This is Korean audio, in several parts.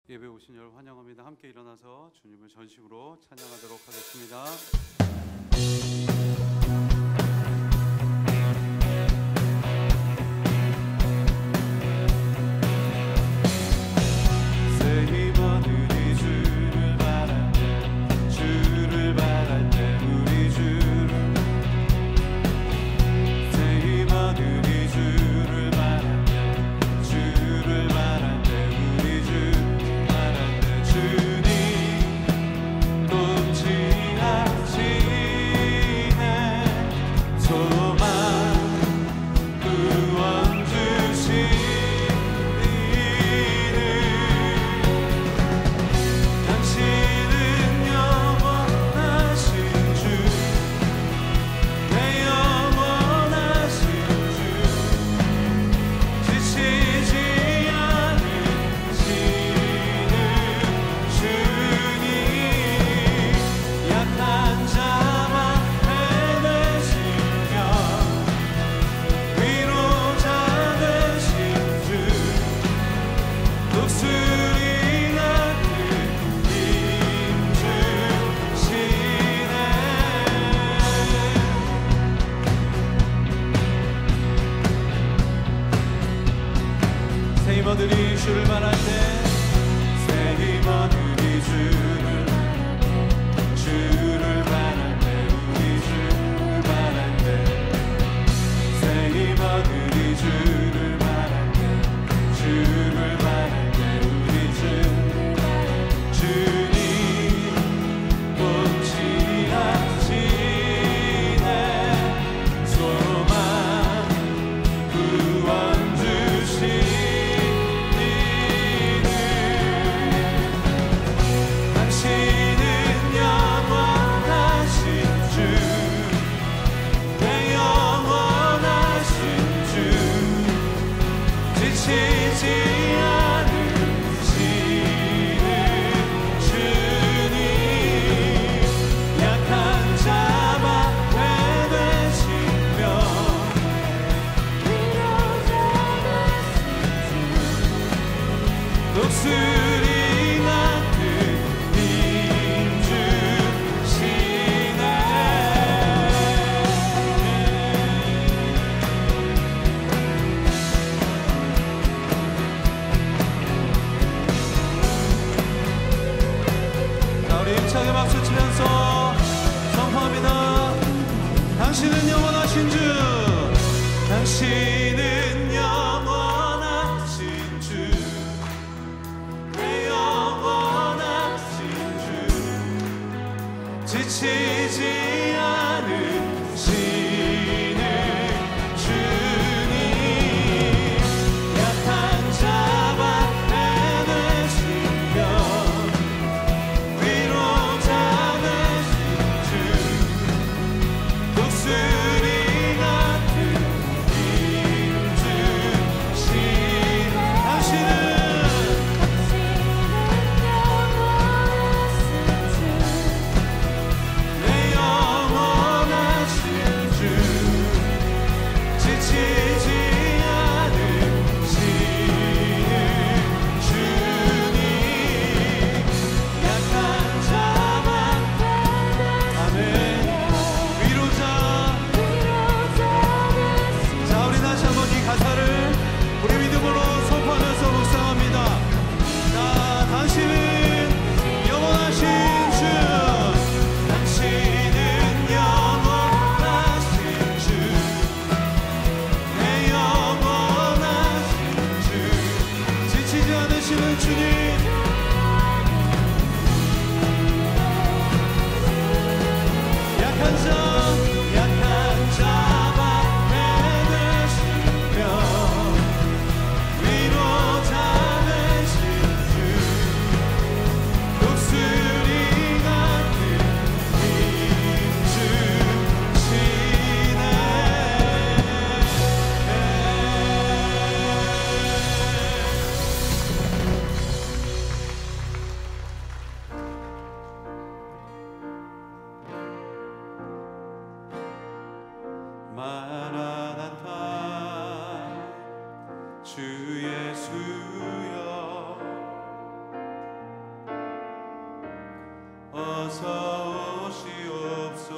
예배 오신 여러분 환영합니다. 함께 일어나서 주님을 전심으로 찬양하도록 하겠습니다. 힘어들이 주를 바랄 때 새 힘어들이 주를 바랄 때 우리 주를 바랄 때 새 힘어들이 주를 바랄 때 주를 바랄 때 우리 주님 봄지하시네 소망 구원 주시 힘차게 박수 치면서 선포합니다. 당신은 영원하신 주, 당신은 영원하신 주, 내 영원하신 주, 지치지 않으시는 주님, 약한 자와 어서 오시옵소서.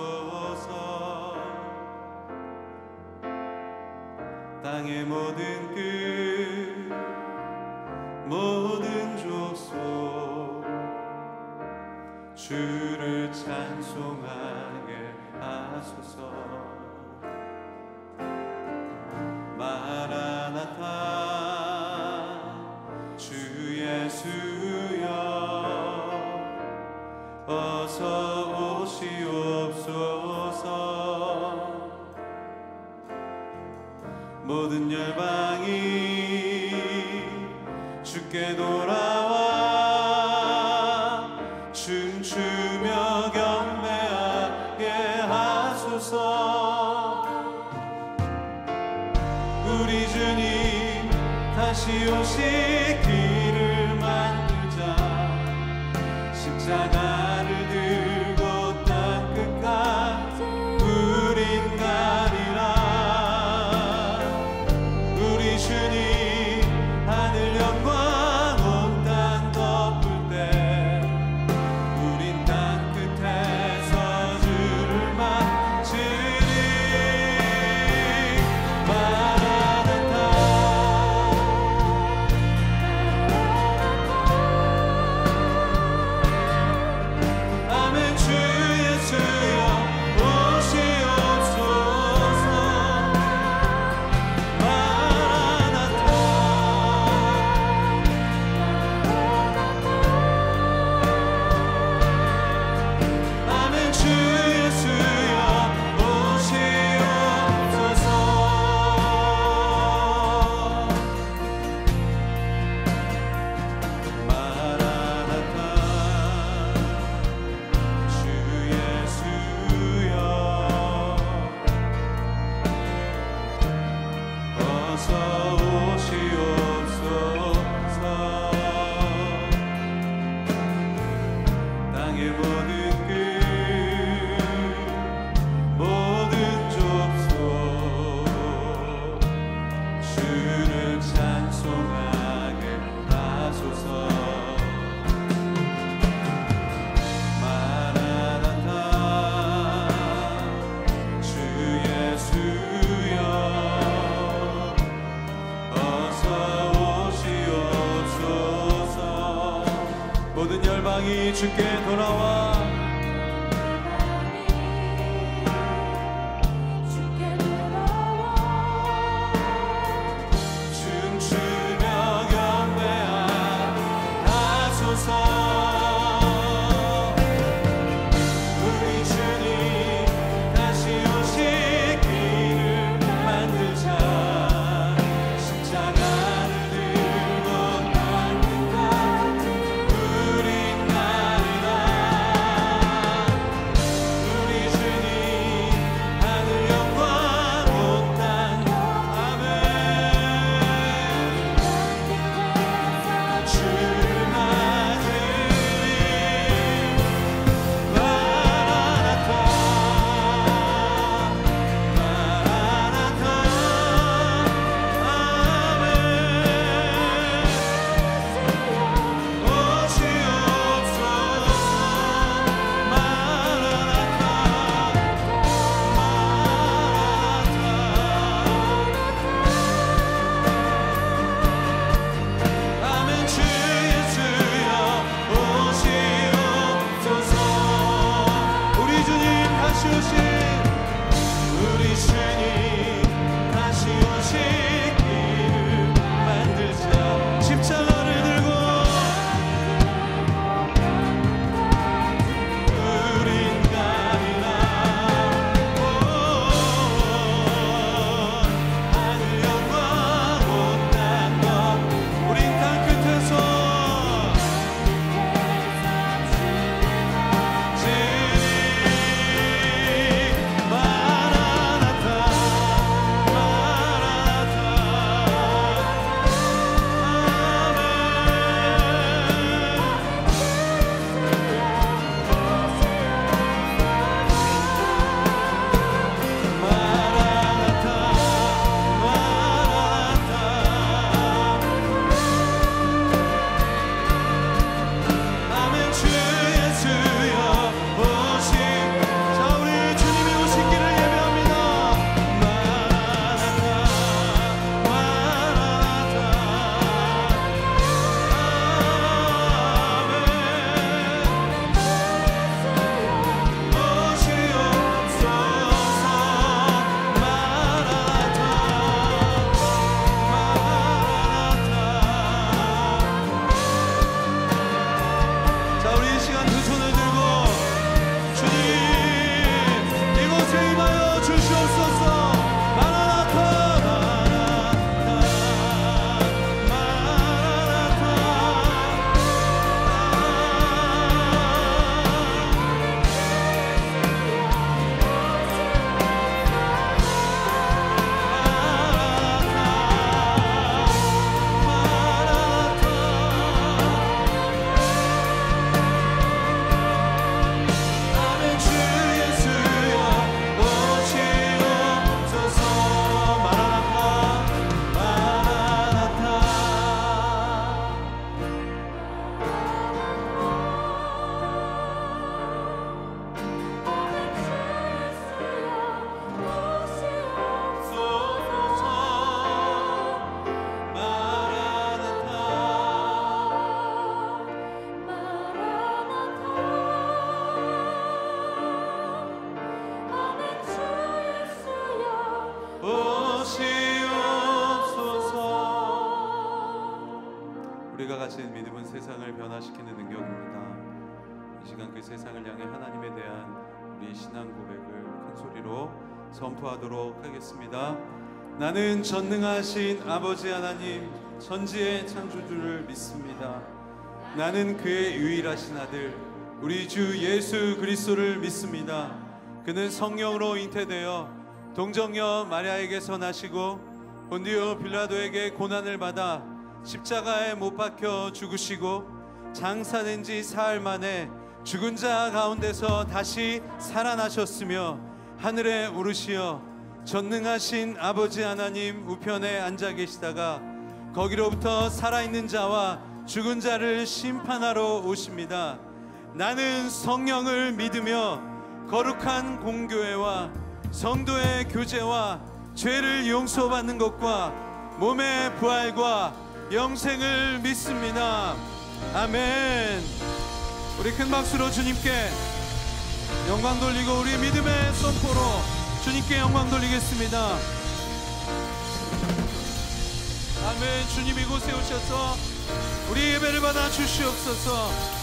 땅의 모든 끝 모든 족속 주를 찬송하게 하소서. 마라나타 주 예수여 어서 오시옵소서. 모든 열방이 주께 돌아와 춤추며 경배하게 하소서. 우리 주님 다시 오시기를 만들자. 십자가를 들고 땅 끝까지 우린 가리라. 우리 주님 하늘 영광 온 땅 덮을 때 우린 땅 끝에서 주를 맞으리. 아멘. 주 예수여 오시옵소서. 마라나타. 아멘. 주 예수여 오시옵소서. 마라나타. 주 예수여 어서 오시옵소서. 땅의 모든 끝 모든 족속 주를 찬송하게 하소서. 마라나타 주 예수여 어서 오시옵소서. 모든 열방이 주께 돌아와 춤추며 경배하소서. 우리 주님 다시 오시기를 만들자. 십자가를 들고 땅 끝까지 우린 가리라. 하신 믿음은 세상을 변화시키는 능력입니다. 이 시간 그 세상을 향해 하나님에 대한 우리 신앙 고백을 큰 소리로 선포하도록 하겠습니다. 나는 전능하신 아버지 하나님, 천지의 창조주를 믿습니다. 나는 그의 유일하신 아들 우리 주 예수 그리스도를 믿습니다. 그는 성령으로 잉태되어 동정녀 마리아에게서 나시고 본디오 빌라도에게 고난을 받아 십자가에 못 박혀 죽으시고 장사된 지 사흘 만에 죽은 자 가운데서 다시 살아나셨으며 하늘에 오르시어 전능하신 아버지 하나님 우편에 앉아 계시다가 거기로부터 살아있는 자와 죽은 자를 심판하러 오십니다. 나는 성령을 믿으며 거룩한 공교회와 성도의 교제와 죄를 용서받는 것과 몸의 부활과 영생을 믿습니다. 아멘. 우리 큰 박수로 주님께 영광 돌리고 우리 믿음의 선포로 주님께 영광 돌리겠습니다. 아멘. 주님 이곳에 오셔서 우리 예배를 받아 주시옵소서.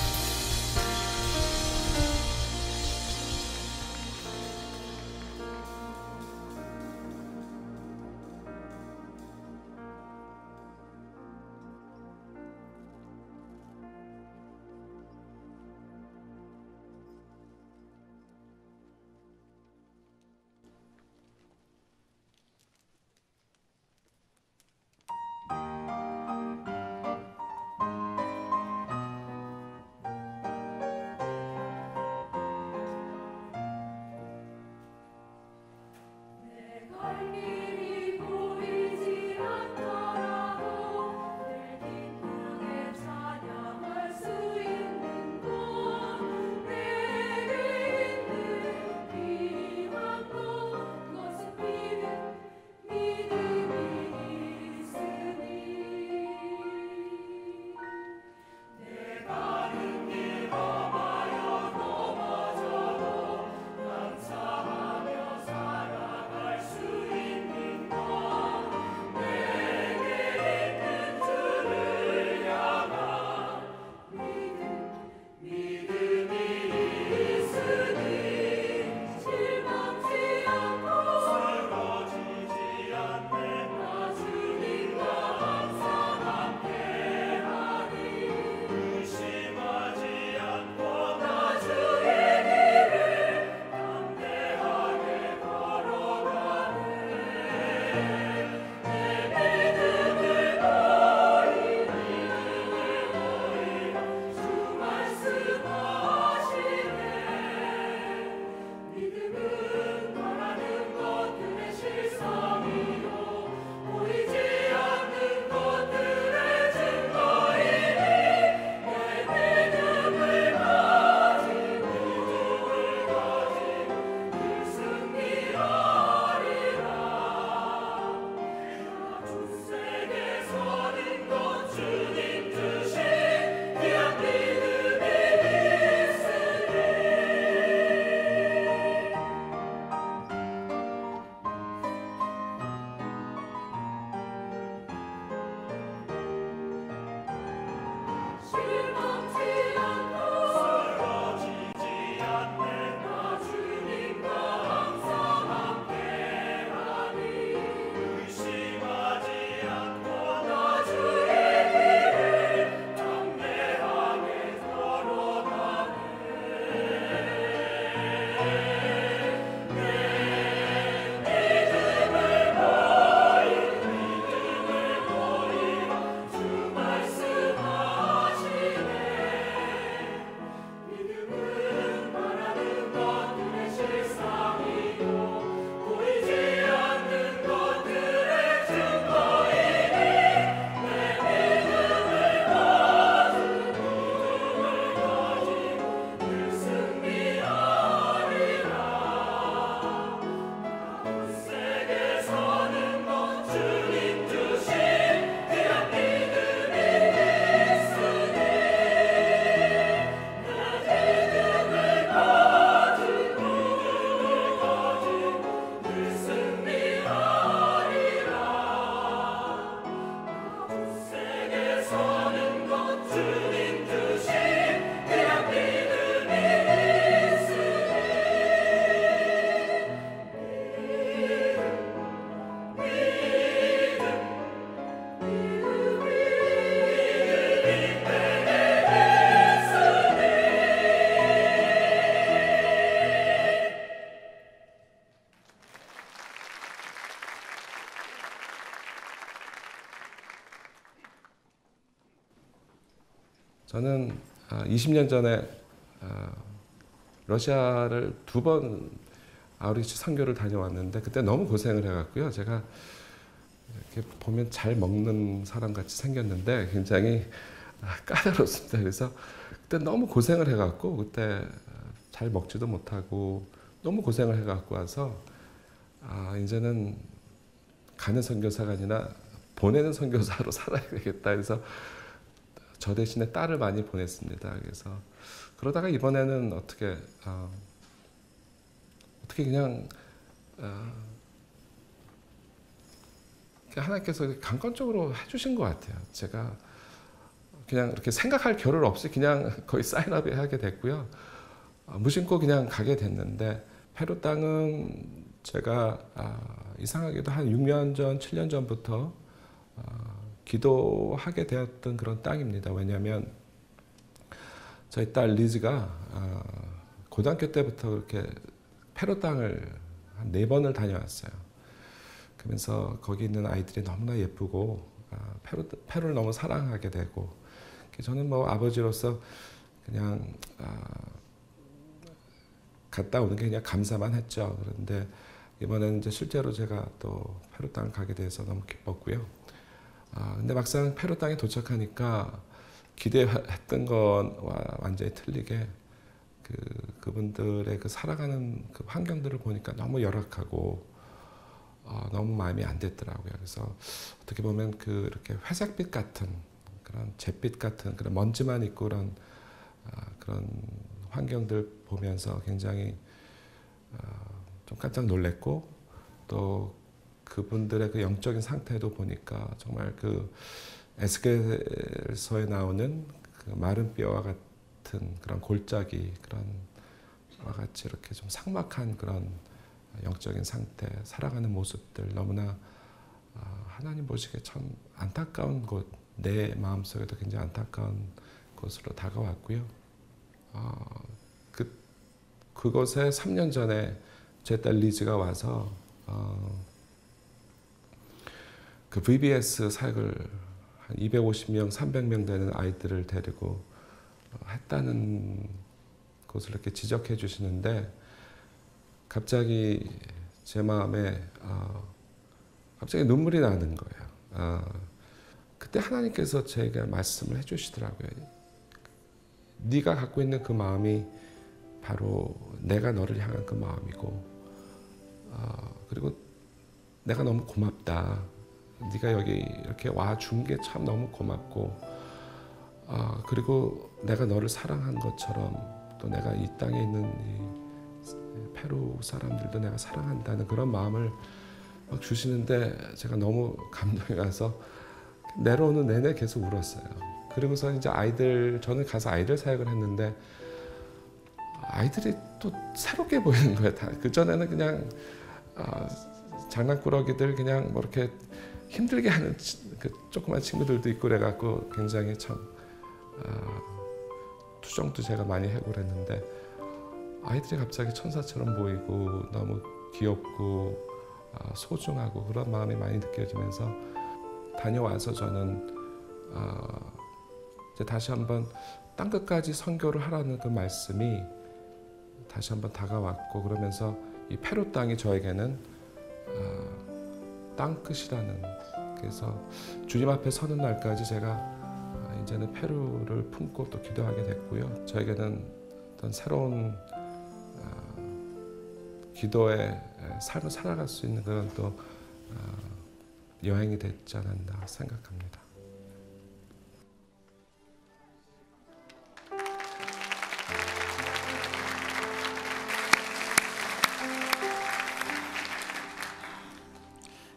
저는 20년 전에 러시아를 2번 아우리츠 선교를 다녀왔는데 그때 너무 고생을 해갖고요. 제가 이렇게 보면 잘 먹는 사람 같이 생겼는데 굉장히 까다롭습니다. 그래서 그때 너무 고생을 해갖고 그때 잘 먹지도 못하고 너무 고생을 해갖고 와서 이제는 가는 선교사가 아니라 보내는 선교사로 살아야 되겠다 해서 저 대신에 딸을 많이 보냈습니다. 그래서 그러다가 이번에는 어떻게 그냥 하나님께서 강권적으로 해주신 것 같아요. 제가 그냥 이렇게 생각할 겨를 없이 그냥 거의 사인업에 하게 됐고요. 무심코 그냥 가게 됐는데 페루 땅은 제가 이상하게도 한 6년 전, 7년 전부터 기도하게 되었던 그런 땅입니다. 왜냐하면 저희 딸 리즈가 고등학교 때부터 그렇게 페루 땅을 한 4번을 다녀왔어요. 그러면서 거기 있는 아이들이 너무나 예쁘고 페루를 너무 사랑하게 되고 저는 뭐 아버지로서 그냥 갔다 오는 게 그냥 감사만 했죠. 그런데 이번에는 이제 실제로 제가 또 페루 땅을 가게 돼서 너무 기뻤고요. 근데 막상 페루 땅에 도착하니까 기대했던 건와 완전히 틀리게 그분들의 그 살아가는 그 환경들을 보니까 너무 열악하고 너무 마음이 안 됐더라고요. 그래서 어떻게 보면 이렇게 회색빛 같은 그런 잿빛 같은 그런 먼지만 있고 그런 환경들 보면서 굉장히 좀 깜짝 놀랐고 또 그분들의 그 영적인 상태도 보니까 정말 그 에스겔서에 나오는 그 마른 뼈와 같은 그런 골짜기 그런 와 같이 이렇게 좀 삭막한 그런 영적인 상태, 살아가는 모습들 너무나 하나님 보시기에 참 안타까운 곳, 내 마음속에도 굉장히 안타까운 곳으로 다가왔고요. 그곳에 3년 전에 제 딸 리즈가 와서 그 VBS 사역을 한 250명, 300명 되는 아이들을 데리고 했다는 것을 이렇게 지적해 주시는데 갑자기 제 마음에 갑자기 눈물이 나는 거예요. 그때 하나님께서 제가 말씀을 해주시더라고요. 네가 갖고 있는 그 마음이 바로 내가 너를 향한 그 마음이고 그리고 내가 너무 고맙다. 네가 여기 이렇게 와준 게 참 너무 고맙고 그리고 내가 너를 사랑한 것처럼 또 내가 이 땅에 있는 이 페루 사람들도 내가 사랑한다는 그런 마음을 막 주시는데 제가 너무 감동이 가서 내려오는 내내 계속 울었어요. 그러면서 이제 저는 가서 아이들 사역을 했는데 아이들이 또 새롭게 보이는 거예요. 다 그전에는 그냥 장난꾸러기들 그냥 뭐 이렇게 힘들게 하는 그 조그만 친구들도 있고 그래갖고 굉장히 참 투정도 제가 많이 하고 그랬는데 아이들이 갑자기 천사처럼 보이고 너무 귀엽고 소중하고 그런 마음이 많이 느껴지면서 다녀와서 저는 이제 다시 한번 땅끝까지 선교를 하라는 그 말씀이 다시 한번 다가왔고 그러면서 이 페루 땅이 저에게는 땅끝이라는 그래서 주님 앞에 서는 날까지 제가 이제는 페루를 품고 또 기도하게 됐고요. 저에게는 어떤 새로운 기도의 삶을 살아갈 수 있는 그런 또 여행이 됐지 않았나 생각합니다.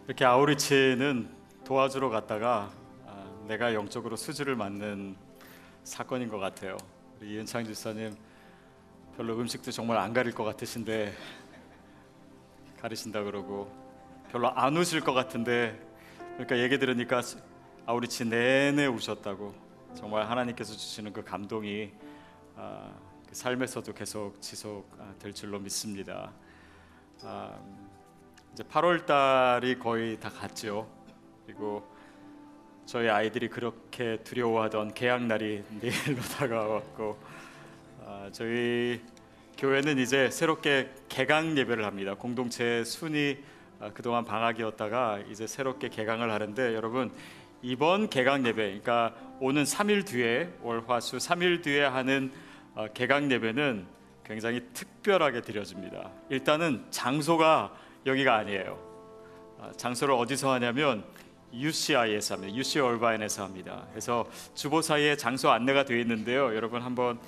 이렇게 아우리치는 도와주러 갔다가 내가 영적으로 수주를 맞는 사건인 것 같아요. 우리 이은창 집사님 별로 음식도 정말 안 가릴 것 같으신데 가리신다 그러고 별로 안 우실 것 같은데 그러니까 얘기 들으니까 아우리치 내내 우셨다고 정말 하나님께서 주시는 그 감동이 그 삶에서도 계속 지속될 줄로 믿습니다. 이제 8월 달이 거의 다 갔죠. 그리고 저희 아이들이 그렇게 두려워하던 개학날이 내일로 다가왔고 저희 교회는 이제 새롭게 개강 예배를 합니다. 공동체 순위 그동안 방학이었다가 이제 새롭게 개강을 하는데 여러분 이번 개강 예배 그러니까 오는 3일 뒤에 월화수 3일 뒤에 하는 개강 예배는 굉장히 특별하게 드려집니다. 일단은 장소가 여기가 아니에요. 장소를 어디서 하냐면 UCI에서 합니다. UC 얼바인에서 합니다. 그래서 주보사이에 장소 안내가 되어 있는데요. 여러분 한번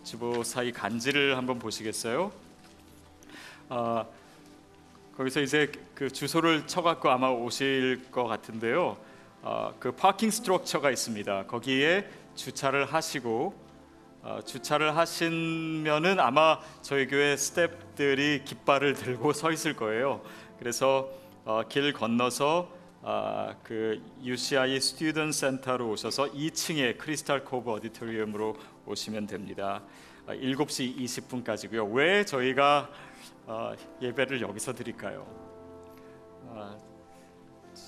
주보사이 간지를 한번 보시겠어요? 거기서 이제 그 주소를 쳐갖고 아마 오실 것 같은데요. 그 파킹 스트럭처가 있습니다. 거기에 주차를 하시고 주차를 하시면은 아마 저희 교회 스태프들이 깃발을 들고 서 있을 거예요. 그래서 길 건너서 그 UCI 스튜던트 센터로 오셔서 2층에 크리스탈 코브 오디토리움으로 오시면 됩니다. 7시 20분까지고요. 왜 저희가 예배를 여기서 드릴까요?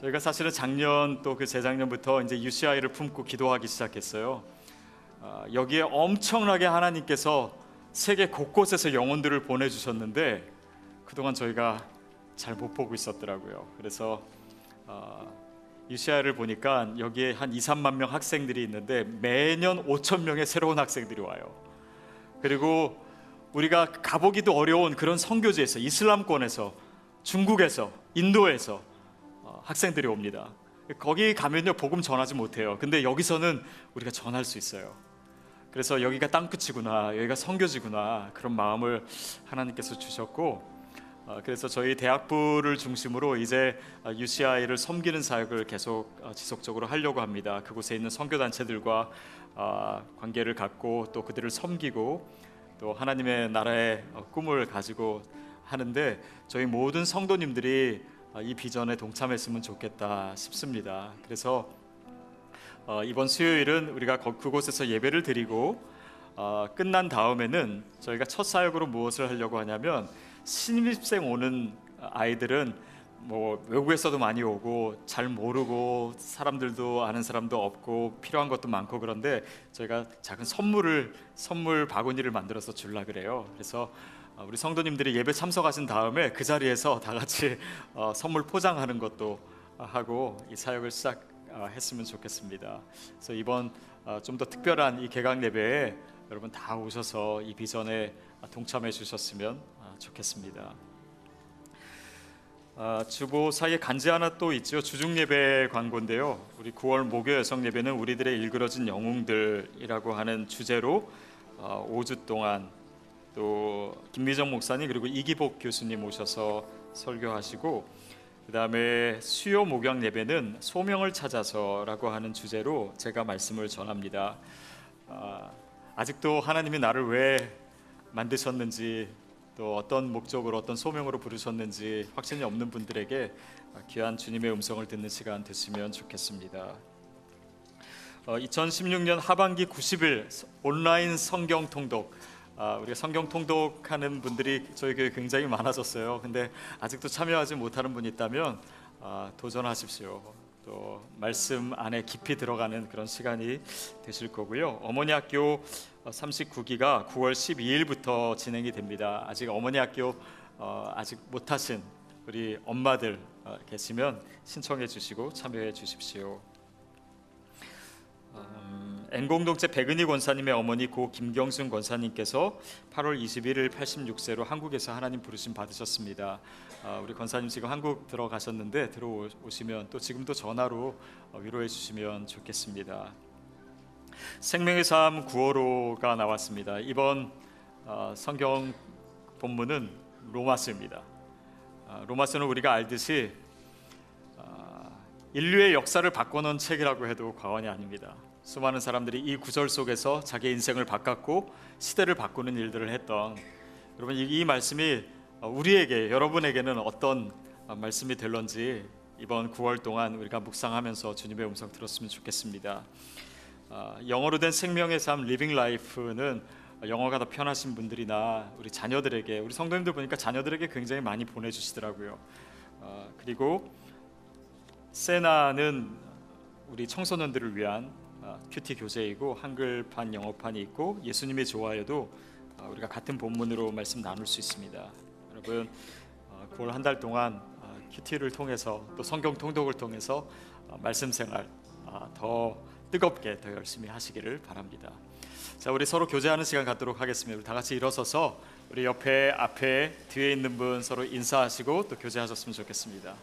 저희가 사실은 작년 또 그 재작년부터 이제 UCI를 품고 기도하기 시작했어요. 여기에 엄청나게 하나님께서 세계 곳곳에서 영혼들을 보내주셨는데 그동안 저희가 잘 못 보고 있었더라고요. 그래서 UCI를 보니까 여기에 한 2-3만 명 학생들이 있는데 매년 5천 명의 새로운 학생들이 와요. 그리고 우리가 가보기도 어려운 그런 선교지에서 이슬람권에서 중국에서 인도에서 학생들이 옵니다. 거기 가면요 복음 전하지 못해요. 근데 여기서는 우리가 전할 수 있어요. 그래서 여기가 땅끝이구나, 여기가 선교지구나 그런 마음을 하나님께서 주셨고 그래서 저희 대학부를 중심으로 이제 UCI를 섬기는 사역을 계속 지속적으로 하려고 합니다. 그곳에 있는 선교단체들과 관계를 갖고 또 그들을 섬기고 또 하나님의 나라의 꿈을 가지고 하는데 저희 모든 성도님들이 이 비전에 동참했으면 좋겠다 싶습니다. 그래서 이번 수요일은 우리가 그곳에서 예배를 드리고 끝난 다음에는 저희가 첫 사역으로 무엇을 하려고 하냐면 신입생 오는 아이들은 뭐 외국에서도 많이 오고 잘 모르고 사람들도 아는 사람도 없고 필요한 것도 많고 그런데 저희가 작은 선물 바구니를 만들어서 주려 그래요. 그래서 우리 성도님들이 예배 참석하신 다음에 그 자리에서 다 같이 선물 포장하는 것도 하고 이 사역을 시작했으면 좋겠습니다. 그래서 이번 좀 더 특별한 이 개강 예배에 여러분 다 오셔서 이 비전에 동참해 주셨으면 좋겠습니다. 주보 사이에 간지 하나 또 있죠. 주중 예배 광고인데요. 우리 9월 목요 여성 예배는 우리들의 일그러진 영웅들이라고 하는 주제로 5주 동안 또 김미정 목사님 그리고 이기복 교수님 오셔서 설교하시고 그 다음에 수요 목양 예배는 소명을 찾아서라고 하는 주제로 제가 말씀을 전합니다. 아직도 하나님이 나를 왜 만드셨는지 또 어떤 목적으로 어떤 소명으로 부르셨는지 확신이 없는 분들에게 귀한 주님의 음성을 듣는 시간 됐으면 좋겠습니다. 2016년 하반기 90일 온라인 성경 통독 우리가 성경 통독하는 분들이 저희 교회 굉장히 많아졌어요. 근데 아직도 참여하지 못하는 분이 있다면 도전하십시오. 또 말씀 안에 깊이 들어가는 그런 시간이 되실 거고요. 어머니 학교 39기가 9월 12일부터 진행이 됩니다. 아직 어머니 학교 아직 못하신 우리 엄마들 계시면 신청해 주시고 참여해 주십시오. N공동체 백은희 권사님의 어머니 고 김경순 권사님께서 8월 21일 86세로 한국에서 하나님 부르심 받으셨습니다. 우리 권사님 지금 한국 들어가셨는데 들어오시면 또 지금도 전화로 위로해 주시면 좋겠습니다. 생명의 삶 9월호가 나왔습니다. 이번 성경 본문은 로마서입니다. 로마서는 우리가 알듯이 인류의 역사를 바꿔놓은 책이라고 해도 과언이 아닙니다. 수많은 사람들이 이 구절 속에서 자기 인생을 바꿨고 시대를 바꾸는 일들을 했던 여러분 이 말씀이 우리에게 여러분에게는 어떤 말씀이 될런지 이번 9월 동안 우리가 묵상하면서 주님의 음성 들었으면 좋겠습니다. 영어로 된 생명의 삶 리빙 라이프는 영어가 더 편하신 분들이나 우리 자녀들에게 우리 성도님들 보니까 자녀들에게 굉장히 많이 보내주시더라고요. 그리고 세나는 우리 청소년들을 위한 큐티 교재이고 한글판, 영어판이 있고 예수님의 좋아요도 우리가 같은 본문으로 말씀 나눌 수 있습니다. 여러분 9월 한 달 동안 큐티를 통해서 또 성경 통독을 통해서 말씀 생활 더 뜨겁게 더 열심히 하시기를 바랍니다. 자, 우리 서로 교제하는 시간 갖도록 하겠습니다. 우리 다 같이 일어서서 우리 옆에, 앞에, 뒤에 있는 분 서로 인사하시고 또 교제하셨으면 좋겠습니다.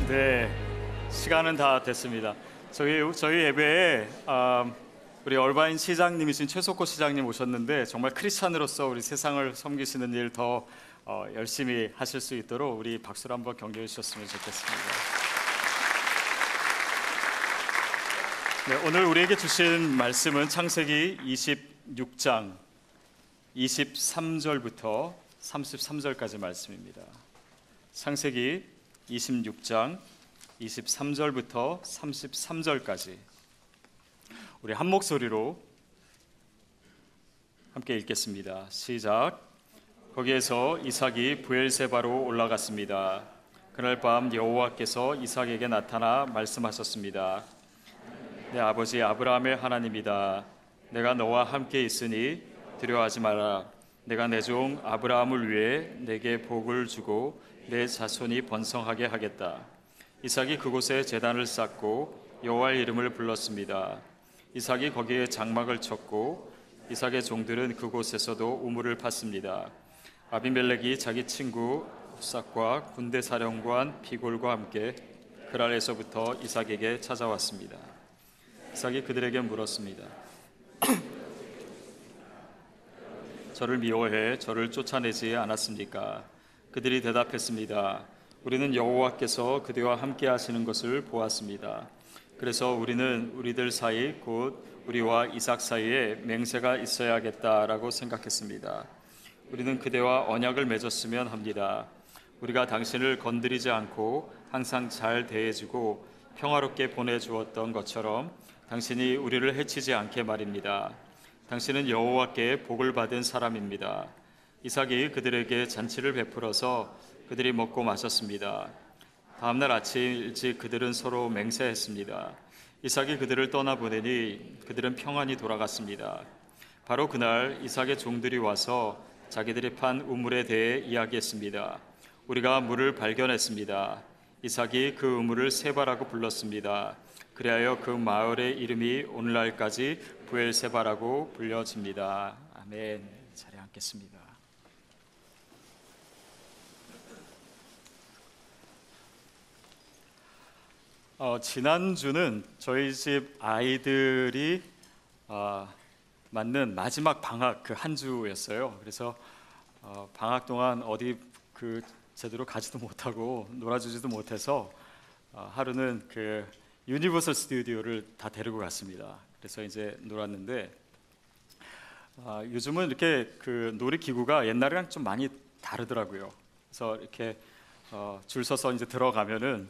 네, 시간은 다 됐습니다. 저희 예배에 우리 얼바인 시장님이신 최석호 시장님 오셨는데 정말 크리스찬으로서 우리 세상을 섬기시는 일 더 열심히 하실 수 있도록 우리 박수로 한번 격려해 주셨으면 좋겠습니다. 네, 오늘 우리에게 주신 말씀은 창세기 26장 23절부터 33절까지 말씀입니다. 창세기 26장 23절부터 33절까지 우리 한 목소리로 함께 읽겠습니다. 시작. 거기에서 이삭이 브엘세바로 올라갔습니다. 그날 밤 여호와께서 이삭에게 나타나 말씀하셨습니다. 내 아버지 아브라함의 하나님이다. 내가 너와 함께 있으니 두려워하지 마라. 내가 내 종 아브라함을 위해 내게 복을 주고 내 자손이 번성하게 하겠다. 이삭이 그곳에 제단을 쌓고 여호와의 이름을 불렀습니다. 이삭이 거기에 장막을 쳤고 이삭의 종들은 그곳에서도 우물을 팠습니다. 아비멜렉이 자기 친구 옵삭과 군대 사령관 비골과 함께 그랄에서부터 이삭에게 찾아왔습니다. 이삭이 그들에게 물었습니다. 저를 미워해 저를 쫓아내지 않았습니까? 그들이 대답했습니다. 우리는 여호와께서 그대와 함께 하시는 것을 보았습니다. 그래서 우리는 우리들 사이 곧 우리와 이삭 사이에 맹세가 있어야겠다라고 생각했습니다. 우리는 그대와 언약을 맺었으면 합니다. 우리가 당신을 건드리지 않고 항상 잘 대해주고 평화롭게 보내주었던 것처럼 당신이 우리를 해치지 않게 말입니다. 당신은 여호와께 복을 받은 사람입니다. 이삭이 그들에게 잔치를 베풀어서 그들이 먹고 마셨습니다. 다음날 아침 일찍 그들은 서로 맹세했습니다. 이삭이 그들을 떠나보내니 그들은 평안히 돌아갔습니다. 바로 그날 이삭의 종들이 와서 자기들이 판 우물에 대해 이야기했습니다. 우리가 물을 발견했습니다. 이삭이 그 우물을 세바라고 불렀습니다. 그리하여 그 마을의 이름이 오늘날까지 브엘세바라고 불려집니다. 아멘. 자리에 앉겠습니다. 지난주는 저희 집 아이들이 맞는 마지막 방학 그 한 주였어요. 그래서 방학 동안 어디 제대로 가지도 못하고 놀아주지도 못해서 하루는 그 유니버설 스튜디오를 다 데리고 갔습니다. 그래서 이제 놀았는데 요즘은 이렇게 그 놀이기구가 옛날이랑 좀 많이 다르더라고요. 그래서 이렇게 줄 서서 이제 들어가면은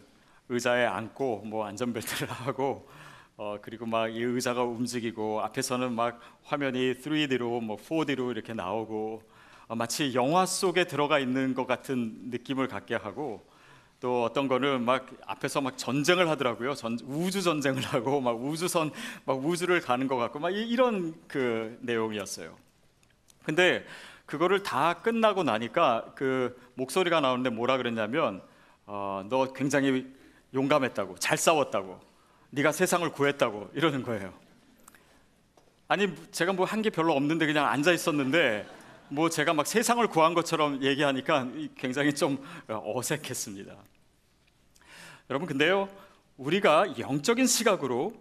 의자에 앉고 뭐 안전벨트를 하고 그리고 막 이 의자가 움직이고 앞에서는 막 화면이 3D로 뭐 4D로 이렇게 나오고 마치 영화 속에 들어가 있는 것 같은 느낌을 갖게 하고 또 어떤 거는 막 앞에서 막 전쟁을 하더라고요. 우주 전쟁을 하고 막 우주선 막 우주를 가는 것 같고 막 이런 그 내용이었어요. 근데 그거를 다 끝나고 나니까 그 목소리가 나오는데 뭐라 그랬냐면 너 굉장히 용감했다고, 잘 싸웠다고. 네가 세상을 구했다고 이러는 거예요. 아니 제가 뭐 한 게 별로 없는데 그냥 앉아 있었는데 뭐 제가 막 세상을 구한 것처럼 얘기하니까 굉장히 좀 어색했습니다. 여러분 근데요, 우리가 영적인 시각으로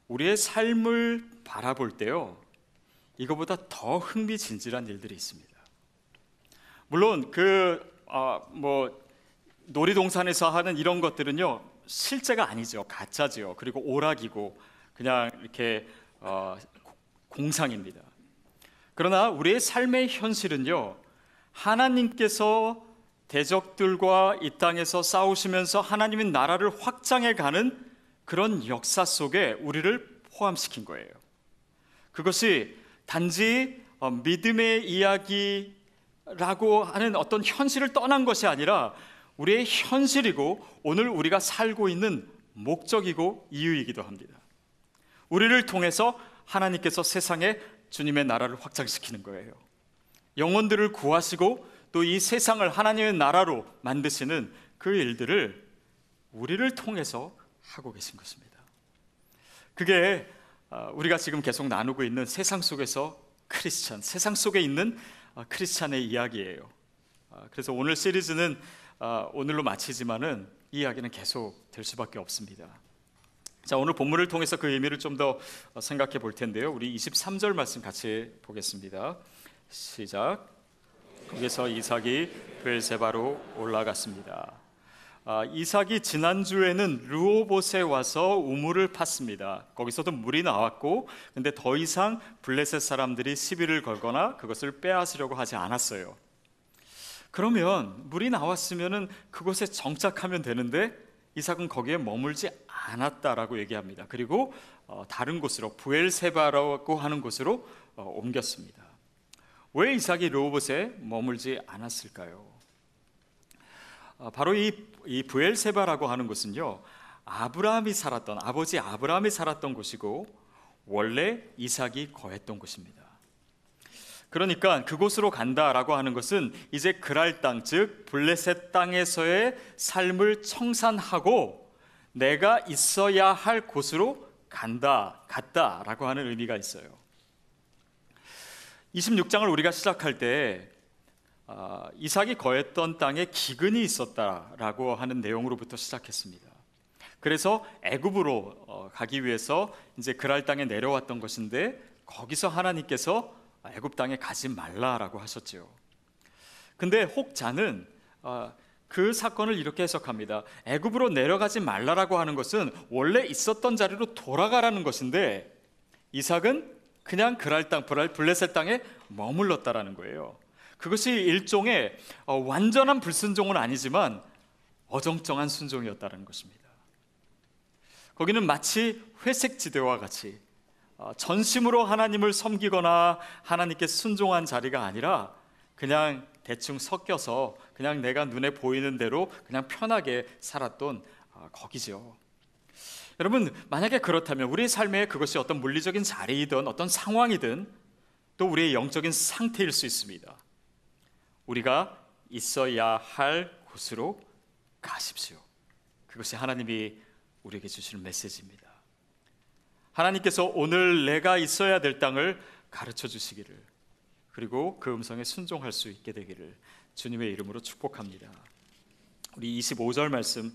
우리의 삶을 바라볼 때요, 이거보다 더 흥미진진한 일들이 있습니다. 물론 뭐 놀이동산에서 하는 이런 것들은요 실제가 아니죠. 가짜지요. 그리고 오락이고 그냥 이렇게 공상입니다. 그러나 우리의 삶의 현실은요, 하나님께서 대적들과 이 땅에서 싸우시면서 하나님의 나라를 확장해가는 그런 역사 속에 우리를 포함시킨 거예요. 그것이 단지 믿음의 이야기라고 하는 어떤 현실을 떠난 것이 아니라 우리의 현실이고 오늘 우리가 살고 있는 목적이고 이유이기도 합니다. 우리를 통해서 하나님께서 세상에 주님의 나라를 확장시키는 거예요. 영혼들을 구하시고 또 이 세상을 하나님의 나라로 만드시는 그 일들을 우리를 통해서 하고 계신 것입니다. 그게 우리가 지금 계속 나누고 있는 세상 속에서 크리스찬, 세상 속에 있는 크리스찬의 이야기예요. 그래서 오늘 시리즈는 오늘로 마치지만은 이 이야기는 계속 될 수밖에 없습니다. 자, 오늘 본문을 통해서 그 의미를 좀 더 생각해 볼 텐데요. 우리 23절 말씀 같이 보겠습니다. 시작. 거기서 이삭이 브엘세바로 올라갔습니다. 이삭이 지난주에는 르호봇에 와서 우물을 팠습니다. 거기서도 물이 나왔고, 근데 더 이상 블레셋 사람들이 시비를 걸거나 그것을 빼앗으려고 하지 않았어요. 그러면 물이 나왔으면은 그곳에 정착하면 되는데 이삭은 거기에 머물지 않았다라고 얘기합니다. 그리고 다른 곳으로 브엘세바라고 하는 곳으로 옮겼습니다. 왜 이삭이 르호봇에 머물지 않았을까요? 바로 이 브엘세바라고 하는 곳은요, 아브라함이 살았던, 아버지 아브라함이 살았던 곳이고 원래 이삭이 거했던 곳입니다. 그러니까 그곳으로 간다라고 하는 것은 이제 그랄 땅, 즉 블레셋 땅에서의 삶을 청산하고 내가 있어야 할 곳으로 갔다라고 하는 의미가 있어요. 26장을 우리가 시작할 때 이삭이 거했던 땅에 기근이 있었다라고 하는 내용으로부터 시작했습니다. 그래서 애굽으로 가기 위해서 이제 그랄 땅에 내려왔던 것인데 거기서 하나님께서 애굽 땅에 가지 말라라고 하셨죠. 근데 혹자는 그 사건을 이렇게 해석합니다. 애굽으로 내려가지 말라라고 하는 것은 원래 있었던 자리로 돌아가라는 것인데 이삭은 그냥 그랄 땅, 블레셋 땅에 머물렀다라는 거예요. 그것이 일종의 완전한 불순종은 아니지만 어정쩡한 순종이었다는 것입니다. 거기는 마치 회색지대와 같이 전심으로 하나님을 섬기거나 하나님께 순종한 자리가 아니라 그냥 대충 섞여서 그냥 내가 눈에 보이는 대로 그냥 편하게 살았던 거기죠. 여러분, 만약에 그렇다면 우리의 삶에 그것이 어떤 물리적인 자리이든 어떤 상황이든 또 우리의 영적인 상태일 수 있습니다. 우리가 있어야 할 곳으로 가십시오. 그것이 하나님이 우리에게 주시는 메시지입니다. 하나님께서 오늘 내가 있어야 될 땅을 가르쳐 주시기를, 그리고 그 음성에 순종할 수 있게 되기를 주님의 이름으로 축복합니다. 우리 25절 말씀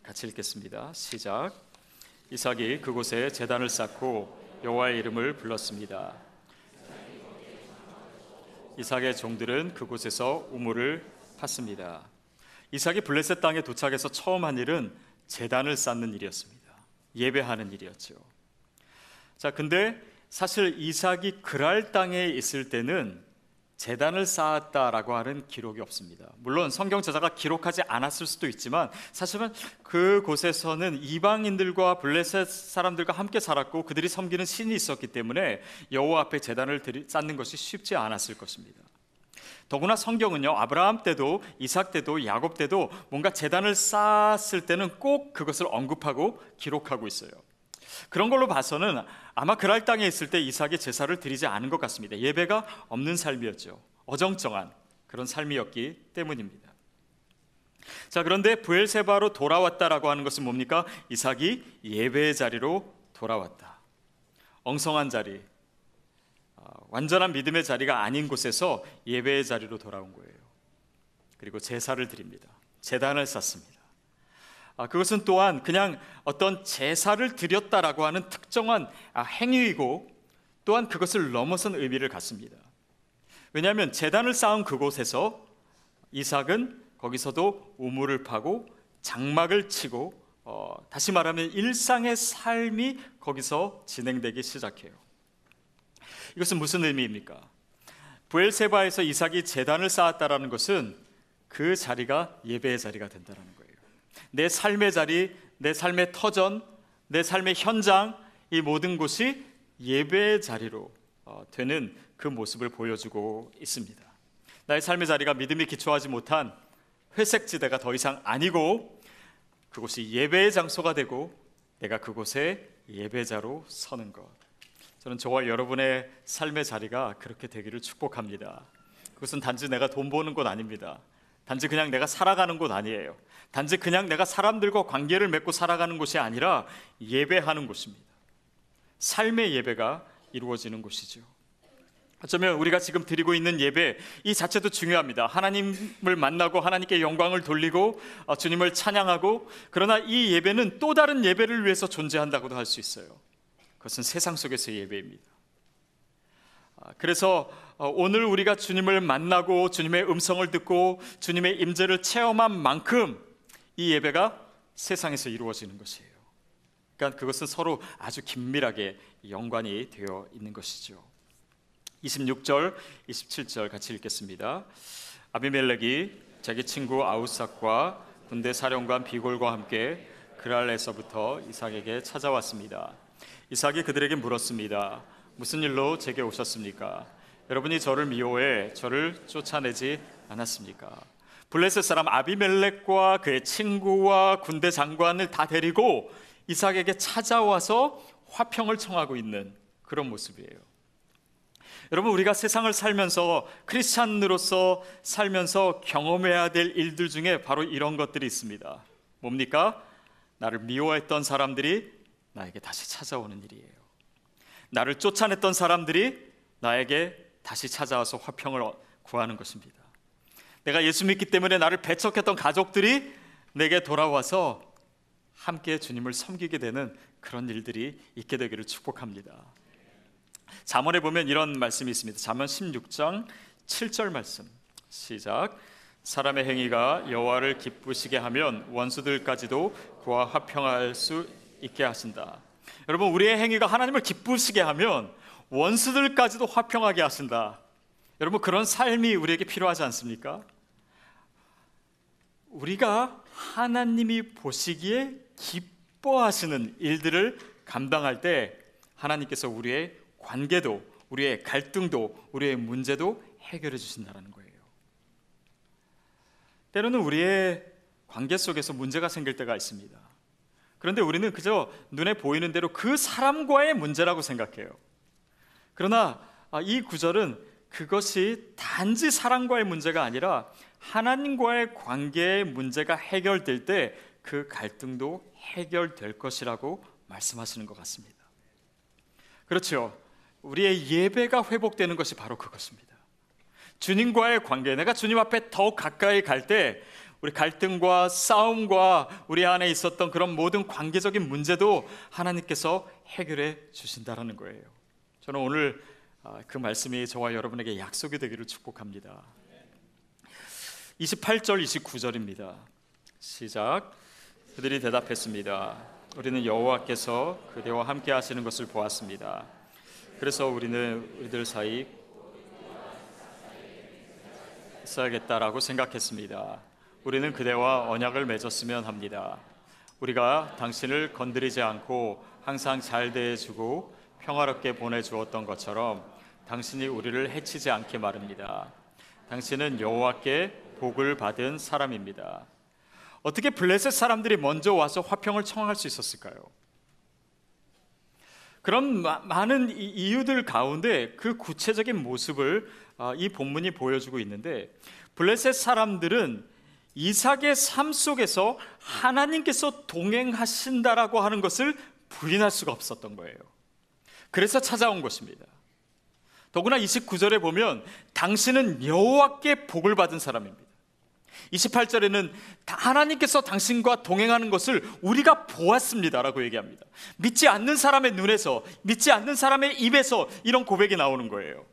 같이 읽겠습니다. 시작. 이삭이 그곳에 제단을 쌓고 여호와의 이름을 불렀습니다. 이삭의 종들은 그곳에서 우물을 팠습니다. 이삭이 블레셋 땅에 도착해서 처음 한 일은 제단을 쌓는 일이었습니다. 예배하는 일이었죠. 자, 근데 사실 이삭이 그랄 땅에 있을 때는 제단을 쌓았다라고 하는 기록이 없습니다. 물론 성경 저자가 기록하지 않았을 수도 있지만 사실은 그곳에서는 이방인들과 블레셋 사람들과 함께 살았고 그들이 섬기는 신이 있었기 때문에 여호와 앞에 제단을 쌓는 것이 쉽지 않았을 것입니다. 더구나 성경은요, 아브라함 때도 이삭 때도 야곱 때도 뭔가 제단을 쌓았을 때는 꼭 그것을 언급하고 기록하고 있어요. 그런 걸로 봐서는 아마 그랄 땅에 있을 때 이삭이 제사를 드리지 않은 것 같습니다. 예배가 없는 삶이었죠. 어정쩡한 그런 삶이었기 때문입니다. 자, 그런데 브엘세바로 돌아왔다라고 하는 것은 뭡니까? 이삭이 예배의 자리로 돌아왔다. 엉성한 자리, 완전한 믿음의 자리가 아닌 곳에서 예배의 자리로 돌아온 거예요. 그리고 제사를 드립니다. 제단을 쌓습니다. 그것은 또한 그냥 어떤 제사를 드렸다라고 하는 특정한 행위이고, 또한 그것을 넘어선 의미를 갖습니다. 왜냐하면 제단을 쌓은 그곳에서 이삭은 거기서도 우물을 파고 장막을 치고, 다시 말하면 일상의 삶이 거기서 진행되기 시작해요. 이것은 무슨 의미입니까? 브엘세바에서 이삭이 제단을 쌓았다라는 것은 그 자리가 예배의 자리가 된다는 거예요. 내 삶의 자리, 내 삶의 터전, 내 삶의 현장, 이 모든 곳이 예배의 자리로 되는 그 모습을 보여주고 있습니다. 나의 삶의 자리가 믿음이 기초하지 못한 회색지대가 더 이상 아니고, 그곳이 예배의 장소가 되고 내가 그곳에 예배자로 서는 것. 저는 저와 여러분의 삶의 자리가 그렇게 되기를 축복합니다. 그것은 단지 내가 돈 버는 곳 아닙니다. 단지 그냥 내가 살아가는 곳 아니에요. 단지 그냥 내가 사람들과 관계를 맺고 살아가는 곳이 아니라 예배하는 곳입니다. 삶의 예배가 이루어지는 곳이죠. 어쩌면 우리가 지금 드리고 있는 예배 이 자체도 중요합니다. 하나님을 만나고 하나님께 영광을 돌리고 주님을 찬양하고, 그러나 이 예배는 또 다른 예배를 위해서 존재한다고도 할 수 있어요. 그것은 세상 속에서의 예배입니다. 그래서 오늘 우리가 주님을 만나고 주님의 음성을 듣고 주님의 임재를 체험한 만큼 이 예배가 세상에서 이루어지는 것이에요. 그러니까 그것은 서로 아주 긴밀하게 연관이 되어 있는 것이죠. 26절, 27절 같이 읽겠습니다. 아비멜렉이 자기 친구 아우삭과 군대 사령관 비골과 함께 그랄에서부터 이삭에게 찾아왔습니다. 이삭이 그들에게 물었습니다. 무슨 일로 제게 오셨습니까? 여러분이 저를 미워해 저를 쫓아내지 않았습니까? 블레셋 사람 아비멜렉과 그의 친구와 군대 장관을 다 데리고 이삭에게 찾아와서 화평을 청하고 있는 그런 모습이에요. 여러분, 우리가 세상을 살면서 크리스찬으로서 살면서 경험해야 될 일들 중에 바로 이런 것들이 있습니다. 뭡니까? 나를 미워했던 사람들이 나에게 다시 찾아오는 일이에요. 나를 쫓아냈던 사람들이 나에게 다시 찾아와서 화평을 구하는 것입니다. 내가 예수 믿기 때문에 나를 배척했던 가족들이 내게 돌아와서 함께 주님을 섬기게 되는 그런 일들이 있게 되기를 축복합니다. 잠언에 보면 이런 말씀이 있습니다. 잠언 16장 7절 말씀 시작. 사람의 행위가 여호와를 기쁘시게 하면 원수들까지도 그와 화평할 수 있게 하신다. 여러분, 우리의 행위가 하나님을 기쁘시게 하면 원수들까지도 화평하게 하신다. 여러분, 그런 삶이 우리에게 필요하지 않습니까? 우리가 하나님이 보시기에 기뻐하시는 일들을 감당할 때 하나님께서 우리의 관계도, 우리의 갈등도, 우리의 문제도 해결해 주신다는 거예요. 때로는 우리의 관계 속에서 문제가 생길 때가 있습니다. 그런데 우리는 그저 눈에 보이는 대로 그 사람과의 문제라고 생각해요. 그러나 이 구절은 그것이 단지 사람과의 문제가 아니라 하나님과의 관계의 문제가 해결될 때 그 갈등도 해결될 것이라고 말씀하시는 것 같습니다. 그렇죠. 우리의 예배가 회복되는 것이 바로 그것입니다. 주님과의 관계, 내가 주님 앞에 더 가까이 갈 때 우리 갈등과 싸움과 우리 안에 있었던 그런 모든 관계적인 문제도 하나님께서 해결해 주신다라는 거예요. 저는 오늘 그 말씀이 저와 여러분에게 약속이 되기를 축복합니다. 28절 29절입니다. 시작. 그들이 대답했습니다. 우리는 여호와께서 그대와 함께 하시는 것을 보았습니다. 그래서 우리는 우리들 사이 있어야겠다라고 생각했습니다. 우리는 그대와 언약을 맺었으면 합니다. 우리가 당신을 건드리지 않고 항상 잘 대해주고 평화롭게 보내주었던 것처럼 당신이 우리를 해치지 않게 말입니다. 당신은 여호와께 복을 받은 사람입니다. 어떻게 블레셋 사람들이 먼저 와서 화평을 청할 수 있었을까요? 그런 많은 이유들 가운데 그 구체적인 모습을 이 본문이 보여주고 있는데, 블레셋 사람들은 이삭의 삶 속에서 하나님께서 동행하신다라고 하는 것을 부인할 수가 없었던 거예요. 그래서 찾아온 것입니다. 더구나 29절에 보면 당신은 여호와께 복을 받은 사람입니다. 28절에는 하나님께서 당신과 동행하는 것을 우리가 보았습니다라고 얘기합니다. 믿지 않는 사람의 눈에서, 믿지 않는 사람의 입에서 이런 고백이 나오는 거예요.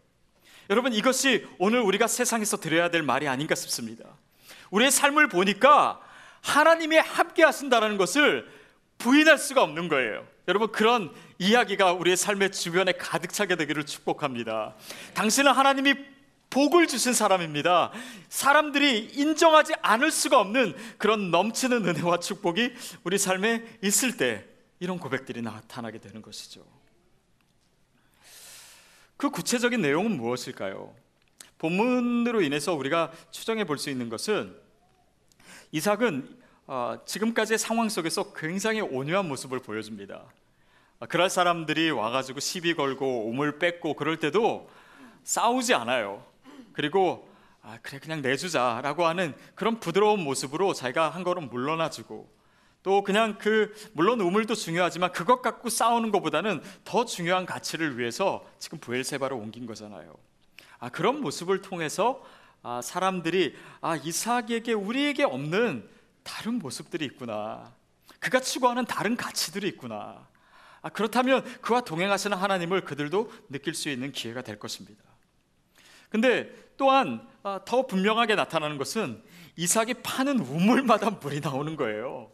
여러분, 이것이 오늘 우리가 세상에서 들어야 될 말이 아닌가 싶습니다. 우리의 삶을 보니까 하나님이 함께 하신다는 것을 부인할 수가 없는 거예요. 여러분, 그런 이야기가 우리의 삶의 주변에 가득 차게 되기를 축복합니다. 당신은 하나님이 복을 주신 사람입니다. 사람들이 인정하지 않을 수가 없는 그런 넘치는 은혜와 축복이 우리 삶에 있을 때 이런 고백들이 나타나게 되는 것이죠. 그 구체적인 내용은 무엇일까요? 본문으로 인해서 우리가 추정해 볼 수 있는 것은 이삭은 지금까지의 상황 속에서 굉장히 온유한 모습을 보여줍니다. 그럴 사람들이 와가지고 시비 걸고 오물 뺏고 그럴 때도 싸우지 않아요. 그리고 그래 그냥 내주자라고 하는 그런 부드러운 모습으로 자기가 한 걸음 물러나주고, 또 그냥 물론 우물도 중요하지만 그것 갖고 싸우는 것보다는 더 중요한 가치를 위해서 지금 브엘세바로 옮긴 거잖아요. 그런 모습을 통해서 사람들이 이삭에게, 우리에게 없는 다른 모습들이 있구나, 그가 추구하는 다른 가치들이 있구나, 그렇다면 그와 동행하시는 하나님을 그들도 느낄 수 있는 기회가 될 것입니다. 근데 또한 더 분명하게 나타나는 것은 이삭이 파는 우물마다 물이 나오는 거예요.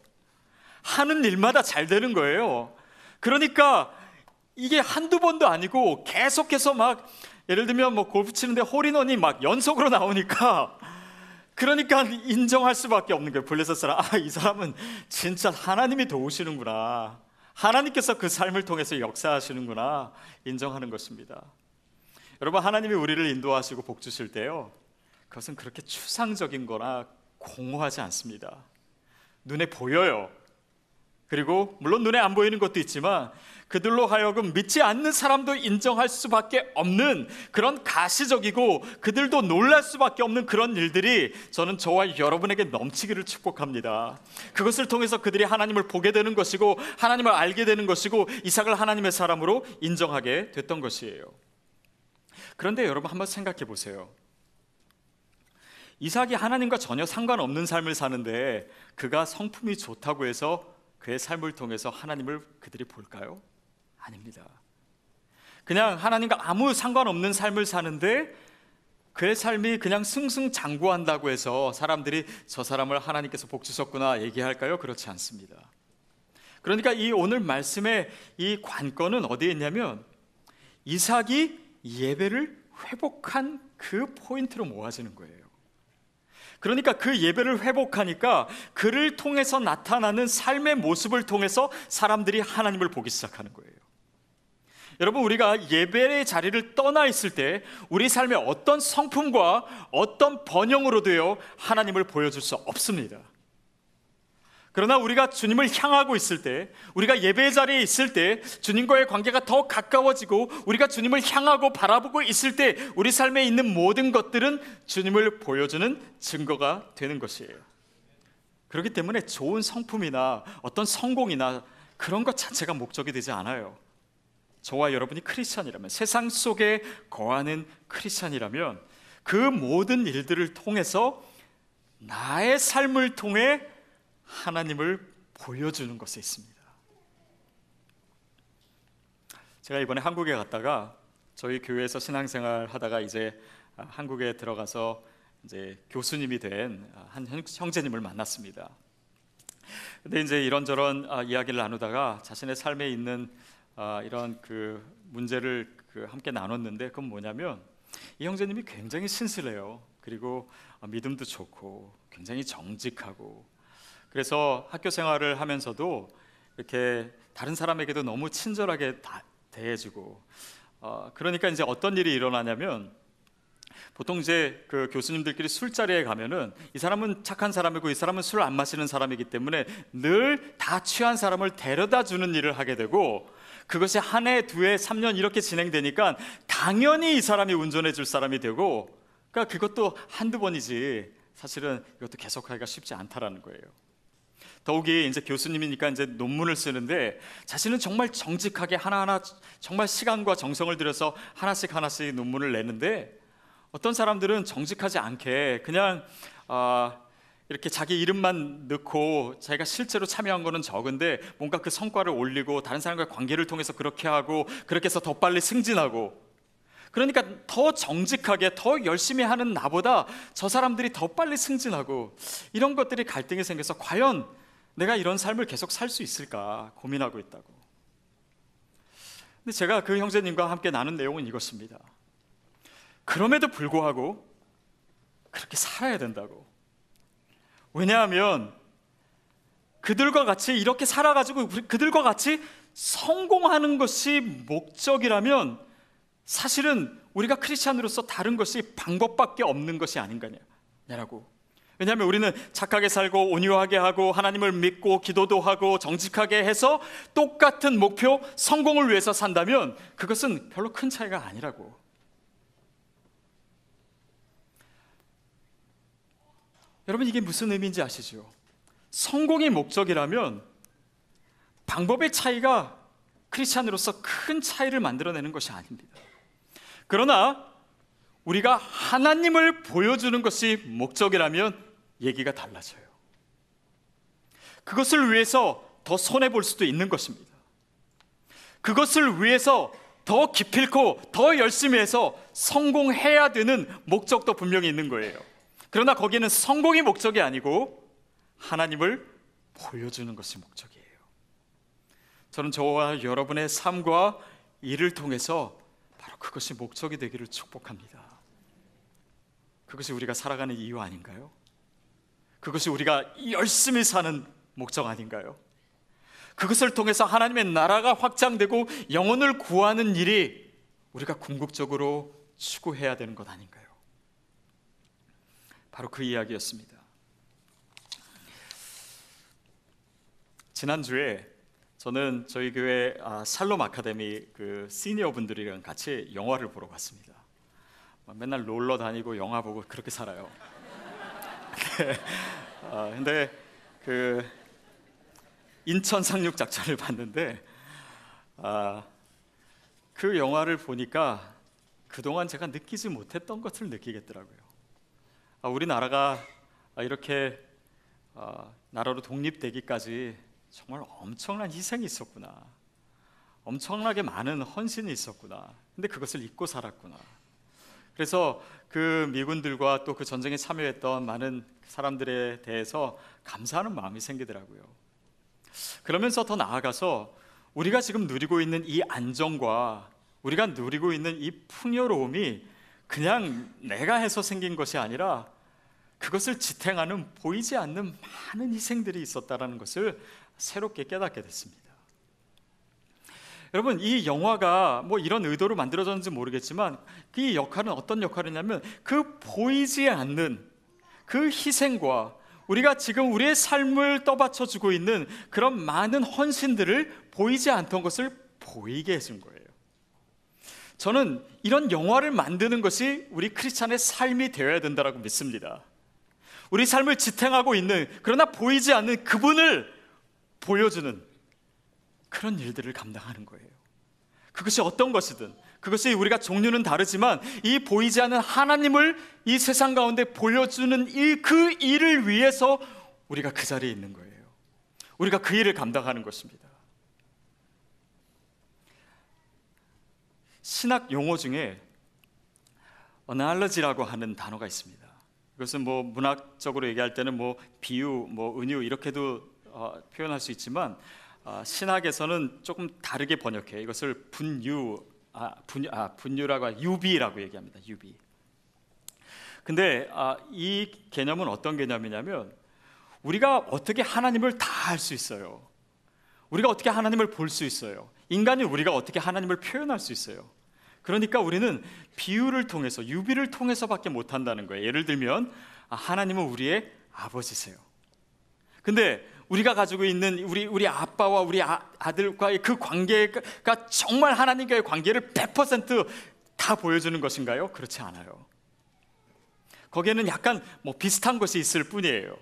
하는 일마다 잘 되는 거예요. 그러니까 이게 한두 번도 아니고 계속해서 막, 예를 들면 뭐 골프 치는데 홀인원이 막 연속으로 나오니까, 그러니까 인정할 수밖에 없는 거예요. 블레셋 사람, 이 사람은 진짜 하나님이 도우시는구나, 하나님께서 그 삶을 통해서 역사하시는구나 인정하는 것입니다. 여러분, 하나님이 우리를 인도하시고 복 주실 때요, 그것은 그렇게 추상적인 거나 공허하지 않습니다. 눈에 보여요. 그리고 물론 눈에 안 보이는 것도 있지만 그들로 하여금 믿지 않는 사람도 인정할 수밖에 없는 그런 가시적이고 그들도 놀랄 수밖에 없는 그런 일들이 저는 저와 여러분에게 넘치기를 축복합니다. 그것을 통해서 그들이 하나님을 보게 되는 것이고 하나님을 알게 되는 것이고 이삭을 하나님의 사람으로 인정하게 됐던 것이에요. 그런데 여러분, 한번 생각해 보세요. 이삭이 하나님과 전혀 상관없는 삶을 사는데 그가 성품이 좋다고 해서 그의 삶을 통해서 하나님을 그들이 볼까요? 아닙니다. 그냥 하나님과 아무 상관없는 삶을 사는데 그의 삶이 그냥 승승장구한다고 해서 사람들이 저 사람을 하나님께서 복 주셨구나 얘기할까요? 그렇지 않습니다. 그러니까 이 오늘 말씀의 이 관건은 어디에 있냐면 이삭이 예배를 회복한 그 포인트로 모아지는 거예요. 그러니까 그 예배를 회복하니까 그를 통해서 나타나는 삶의 모습을 통해서 사람들이 하나님을 보기 시작하는 거예요. 여러분, 우리가 예배의 자리를 떠나 있을 때 우리 삶의 어떤 성품과 어떤 번영으로 되어 하나님을 보여줄 수 없습니다. 그러나 우리가 주님을 향하고 있을 때, 우리가 예배의 자리에 있을 때 주님과의 관계가 더 가까워지고 우리가 주님을 향하고 바라보고 있을 때 우리 삶에 있는 모든 것들은 주님을 보여주는 증거가 되는 것이에요. 그렇기 때문에 좋은 성품이나 어떤 성공이나 그런 것 자체가 목적이 되지 않아요. 저와 여러분이 크리스찬이라면, 세상 속에 거하는 크리스찬이라면 그 모든 일들을 통해서 나의 삶을 통해 하나님을 보여주는 것에 있습니다. 제가 이번에 한국에 갔다가 저희 교회에서 신앙생활 하다가 이제 한국에 들어가서 이제 교수님이 된 한 형제님을 만났습니다. 근데 이제 이런저런 이야기를 나누다가 자신의 삶에 있는 이런 그 문제를 함께 나눴는데, 그건 뭐냐면 이 형제님이 굉장히 신실해요. 그리고 믿음도 좋고 굉장히 정직하고, 그래서 학교 생활을 하면서도 이렇게 다른 사람에게도 너무 친절하게 대해주고, 그러니까 이제 어떤 일이 일어나냐면 보통 이제 그 교수님들끼리 술자리에 가면은 이 사람은 착한 사람이고 이 사람은 술 안 마시는 사람이기 때문에 늘 다 취한 사람을 데려다 주는 일을 하게 되고, 그것이 한 해, 두 해, 3년 이렇게 진행되니까 당연히 이 사람이 운전해 줄 사람이 되고, 그러니까 그것도 한두 번이지 사실은 이것도 계속하기가 쉽지 않다라는 거예요. 더욱이 이제 교수님이니까 이제 논문을 쓰는데 자신은 정말 정직하게 하나하나 정말 시간과 정성을 들여서 하나씩 논문을 내는데, 어떤 사람들은 정직하지 않게 그냥 이렇게 자기 이름만 넣고 자기가 실제로 참여한 거는 적은데 뭔가 그 성과를 올리고 다른 사람과의 관계를 통해서 그렇게 하고, 그렇게 해서 더 빨리 승진하고, 그러니까 더 정직하게 더 열심히 하는 나보다 저 사람들이 더 빨리 승진하고, 이런 것들이 갈등이 생겨서 과연 내가 이런 삶을 계속 살 수 있을까 고민하고 있다고. 근데 제가 그 형제님과 함께 나눈 내용은 이것입니다. 그럼에도 불구하고 그렇게 살아야 된다고. 왜냐하면 그들과 같이 이렇게 살아가지고 그들과 같이 성공하는 것이 목적이라면 사실은 우리가 크리스찬으로서 다른 것이 방법밖에 없는 것이 아닌가냐라고. 왜냐하면 우리는 착하게 살고 온유하게 하고 하나님을 믿고 기도도 하고 정직하게 해서 똑같은 목표, 성공을 위해서 산다면 그것은 별로 큰 차이가 아니라고. 여러분, 이게 무슨 의미인지 아시죠? 성공이 목적이라면 방법의 차이가 크리스찬으로서 큰 차이를 만들어내는 것이 아닙니다. 그러나 우리가 하나님을 보여주는 것이 목적이라면 얘기가 달라져요. 그것을 위해서 더 손해볼 수도 있는 것입니다. 그것을 위해서 더 기필코 더 열심히 해서 성공해야 되는 목적도 분명히 있는 거예요. 그러나 거기는 성공이 목적이 아니고 하나님을 보여주는 것이 목적이에요. 저는 저와 여러분의 삶과 일을 통해서 바로 그것이 목적이 되기를 축복합니다. 그것이 우리가 살아가는 이유 아닌가요? 그것이 우리가 열심히 사는 목적 아닌가요? 그것을 통해서 하나님의 나라가 확장되고 영혼을 구하는 일이 우리가 궁극적으로 추구해야 되는 것 아닌가요? 바로 그 이야기였습니다. 지난주에 저는 저희 교회 샬롬 아카데미 그 시니어 분들이랑 같이 영화를 보러 갔습니다. 맨날 놀러 다니고 영화 보고 그렇게 살아요. 근데 그 인천 상륙 작전을 봤는데 그 영화를 보니까 그동안 제가 느끼지 못했던 것을 느끼겠더라고요. 우리나라가 이렇게 나라로 독립되기까지 정말 엄청난 희생이 있었구나, 엄청나게 많은 헌신이 있었구나. 근데 그것을 잊고 살았구나. 그래서 그 미군들과 또 그 전쟁에 참여했던 많은 사람들에 대해서 감사하는 마음이 생기더라고요. 그러면서 더 나아가서 우리가 지금 누리고 있는 이 안정과 우리가 누리고 있는 이 풍요로움이 그냥 내가 해서 생긴 것이 아니라 그것을 지탱하는 보이지 않는 많은 희생들이 있었다는 것을 새롭게 깨닫게 됐습니다. 여러분, 이 영화가 뭐 이런 의도로 만들어졌는지 모르겠지만 그 역할은 어떤 역할이냐면 그 보이지 않는 그 희생과 우리가 지금 우리의 삶을 떠받쳐주고 있는 그런 많은 헌신들을 보이지 않던 것을 보이게 해준 거예요. 저는 이런 영화를 만드는 것이 우리 크리스찬의 삶이 되어야 된다고 믿습니다. 우리 삶을 지탱하고 있는, 그러나 보이지 않는 그분을 보여주는 그런 일들을 감당하는 거예요. 그것이 어떤 것이든, 그것이 우리가 종류는 다르지만 이 보이지 않는 하나님을 이 세상 가운데 보여주는 그 일을 위해서 우리가 그 자리에 있는 거예요. 우리가 그 일을 감당하는 것입니다. 신학 용어 중에 어날러지라고 하는 단어가 있습니다. 이것은 뭐 문학적으로 얘기할 때는 뭐 비유, 뭐 은유 이렇게도 표현할 수 있지만 신학에서는 조금 다르게 번역해요. 이것을 분유라고 유비라고 얘기합니다. 유비. 근데 이 개념은 어떤 개념이냐면 우리가 어떻게 하나님을 다 알 수 있어요. 우리가 어떻게 하나님을 볼 수 있어요. 인간인 우리가 어떻게 하나님을 표현할 수 있어요. 그러니까 우리는 비유를 통해서, 유비를 통해서밖에 못한다는 거예요. 예를 들면 하나님은 우리의 아버지세요. 근데 우리가 가지고 있는 우리 아빠와 우리 아들과의 그 관계가 정말 하나님과의 관계를 100% 다 보여주는 것인가요? 그렇지 않아요. 거기에는 약간 비슷한 것이 있을 뿐이에요.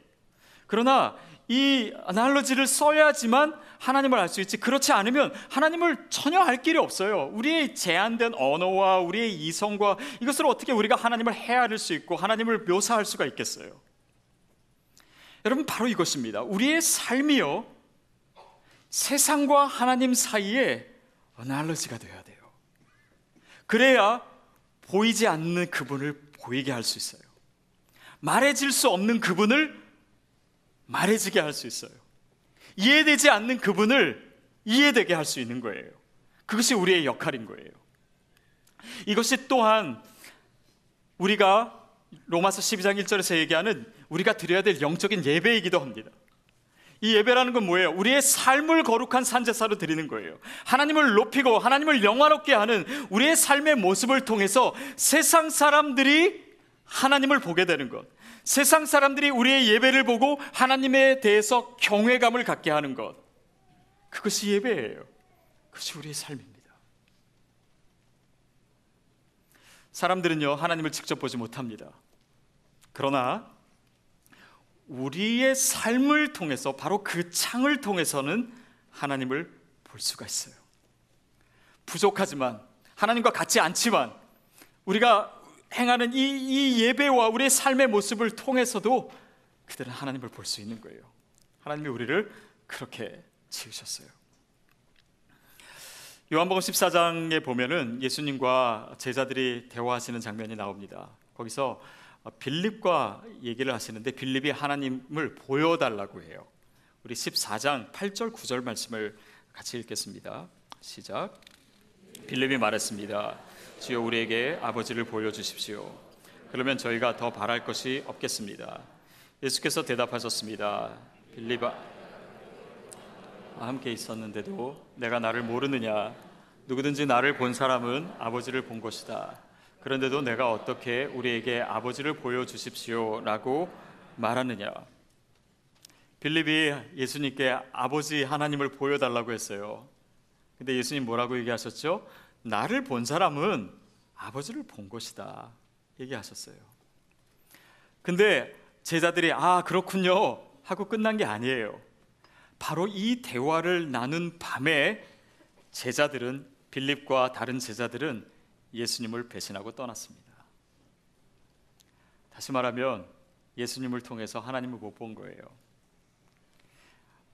그러나 이 아날로지를 써야지만 하나님을 알 수 있지, 그렇지 않으면 하나님을 전혀 알 길이 없어요. 우리의 제한된 언어와 우리의 이성과 이것으로 어떻게 우리가 하나님을 헤아릴 수 있고 하나님을 묘사할 수가 있겠어요? 여러분, 바로 이것입니다. 우리의 삶이요, 세상과 하나님 사이에 아날로지가 되어야 돼요. 그래야 보이지 않는 그분을 보이게 할 수 있어요. 말해질 수 없는 그분을 말해지게 할 수 있어요. 이해되지 않는 그분을 이해되게 할 수 있는 거예요. 그것이 우리의 역할인 거예요. 이것이 또한 우리가 로마서 12장 1절에서 얘기하는 우리가 드려야 될 영적인 예배이기도 합니다. 이 예배라는 건 뭐예요? 우리의 삶을 거룩한 산제사로 드리는 거예요. 하나님을 높이고 하나님을 영화롭게 하는 우리의 삶의 모습을 통해서 세상 사람들이 하나님을 보게 되는 것, 세상 사람들이 우리의 예배를 보고 하나님에 대해서 경외감을 갖게 하는 것, 그것이 예배예요. 그것이 우리의 삶입니다. 사람들은요, 하나님을 직접 보지 못합니다. 그러나 우리의 삶을 통해서, 바로 그 창을 통해서는 하나님을 볼 수가 있어요. 부족하지만, 하나님과 같지 않지만, 우리가 행하는 이 예배와 우리의 삶의 모습을 통해서도 그들은 하나님을 볼 수 있는 거예요. 하나님이 우리를 그렇게 지으셨어요. 요한복음 14장에 보면은 예수님과 제자들이 대화하시는 장면이 나옵니다. 거기서 빌립과 얘기를 하시는데 빌립이 하나님을 보여달라고 해요. 우리 14장 8절 9절 말씀을 같이 읽겠습니다. 시작. 빌립이 말했습니다. 주여, 우리에게 아버지를 보여주십시오. 그러면 저희가 더 바랄 것이 없겠습니다. 예수께서 대답하셨습니다. 빌립아, 함께 있었는데도 내가 나를 모르느냐? 누구든지 나를 본 사람은 아버지를 본 것이다. 그런데도 내가 어떻게 우리에게 아버지를 보여주십시오 라고 말하느냐? 빌립이 예수님께 아버지 하나님을 보여달라고 했어요. 근데 예수님 뭐라고 얘기하셨죠? 나를 본 사람은 아버지를 본 것이다 얘기하셨어요. 근데 제자들이 그렇군요 하고 끝난 게 아니에요. 바로 이 대화를 나눈 밤에 제자들은, 빌립과 다른 제자들은 예수님을 배신하고 떠났습니다. 다시 말하면 예수님을 통해서 하나님을 못 본 거예요.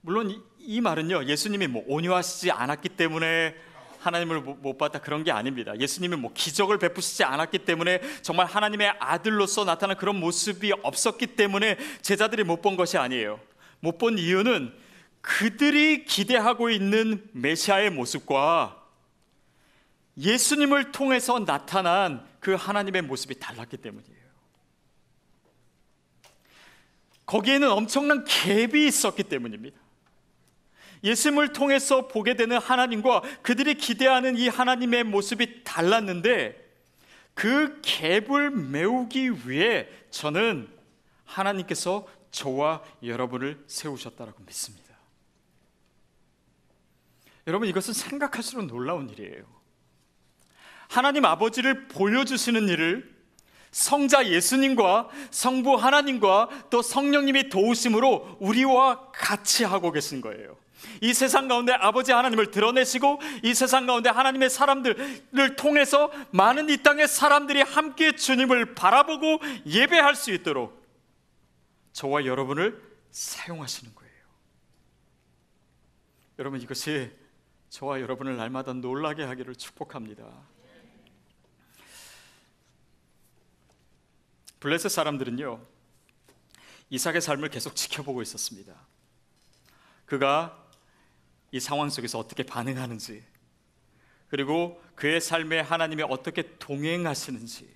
물론 이 말은요, 예수님이 온유하시지 않았기 때문에 하나님을 못 봤다, 그런 게 아닙니다. 예수님이 기적을 베푸시지 않았기 때문에, 정말 하나님의 아들로서 나타난 그런 모습이 없었기 때문에 제자들이 못 본 것이 아니에요. 못 본 이유는 그들이 기대하고 있는 메시아의 모습과 예수님을 통해서 나타난 그 하나님의 모습이 달랐기 때문이에요. 거기에는 엄청난 갭이 있었기 때문입니다. 예수님을 통해서 보게 되는 하나님과 그들이 기대하는 이 하나님의 모습이 달랐는데, 그 갭을 메우기 위해 저는 하나님께서 저와 여러분을 세우셨다라고 믿습니다. 여러분, 이것은 생각할수록 놀라운 일이에요. 하나님 아버지를 보여주시는 일을 성자 예수님과 성부 하나님과 또 성령님이 도우심으로 우리와 같이 하고 계신 거예요. 이 세상 가운데 아버지 하나님을 드러내시고, 이 세상 가운데 하나님의 사람들을 통해서 많은 이 땅의 사람들이 함께 주님을 바라보고 예배할 수 있도록 저와 여러분을 사용하시는 거예요. 여러분, 이것이 저와 여러분을 날마다 놀라게 하기를 축복합니다. 블레셋 사람들은요, 이삭의 삶을 계속 지켜보고 있었습니다. 그가 이 상황 속에서 어떻게 반응하는지, 그리고 그의 삶에 하나님이 어떻게 동행하시는지,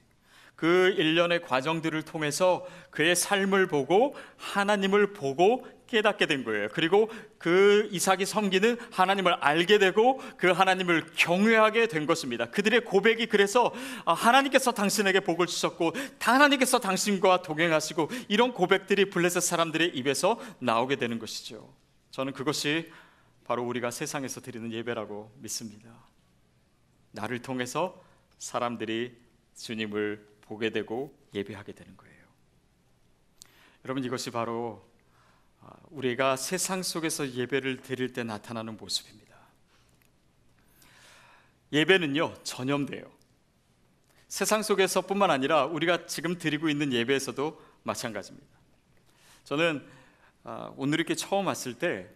그 일련의 과정들을 통해서 그의 삶을 보고 하나님을 보고 깨닫게 된 거예요. 그리고 그 이삭이 섬기는 하나님을 알게 되고 그 하나님을 경외하게 된 것입니다. 그들의 고백이 그래서 하나님께서 당신에게 복을 주셨고 하나님께서 당신과 동행하시고, 이런 고백들이 블레셋 사람들의 입에서 나오게 되는 것이죠. 저는 그것이 바로 우리가 세상에서 드리는 예배라고 믿습니다. 나를 통해서 사람들이 주님을 보게 되고 예배하게 되는 거예요. 여러분, 이것이 바로 우리가 세상 속에서 예배를 드릴 때 나타나는 모습입니다. 예배는요, 전염돼요. 세상 속에서뿐만 아니라 우리가 지금 드리고 있는 예배에서도 마찬가지입니다. 저는 오늘 이렇게 처음 왔을 때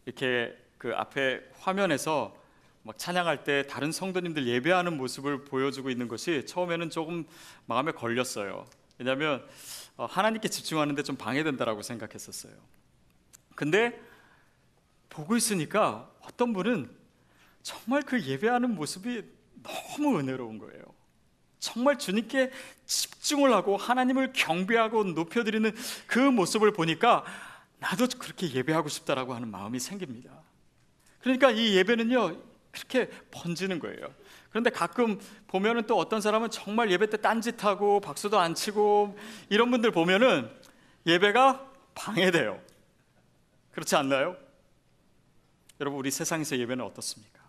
이렇게 그 앞에 화면에서 막 찬양할 때 다른 성도님들 예배하는 모습을 보여주고 있는 것이 처음에는 조금 마음에 걸렸어요. 왜냐하면 하나님께 집중하는데 좀 방해된다라고 생각했었어요. 근데 보고 있으니까 어떤 분은 정말 그 예배하는 모습이 너무 은혜로운 거예요. 정말 주님께 집중을 하고 하나님을 경배하고 높여드리는 그 모습을 보니까 나도 그렇게 예배하고 싶다라고 하는 마음이 생깁니다. 그러니까 이 예배는요, 그렇게 번지는 거예요. 그런데 가끔 보면은 또 어떤 사람은 정말 예배 때 딴짓하고 박수도 안 치고 이런 분들 보면은 예배가 방해돼요. 그렇지 않나요? 여러분, 우리 세상에서 예배는 어떻습니까?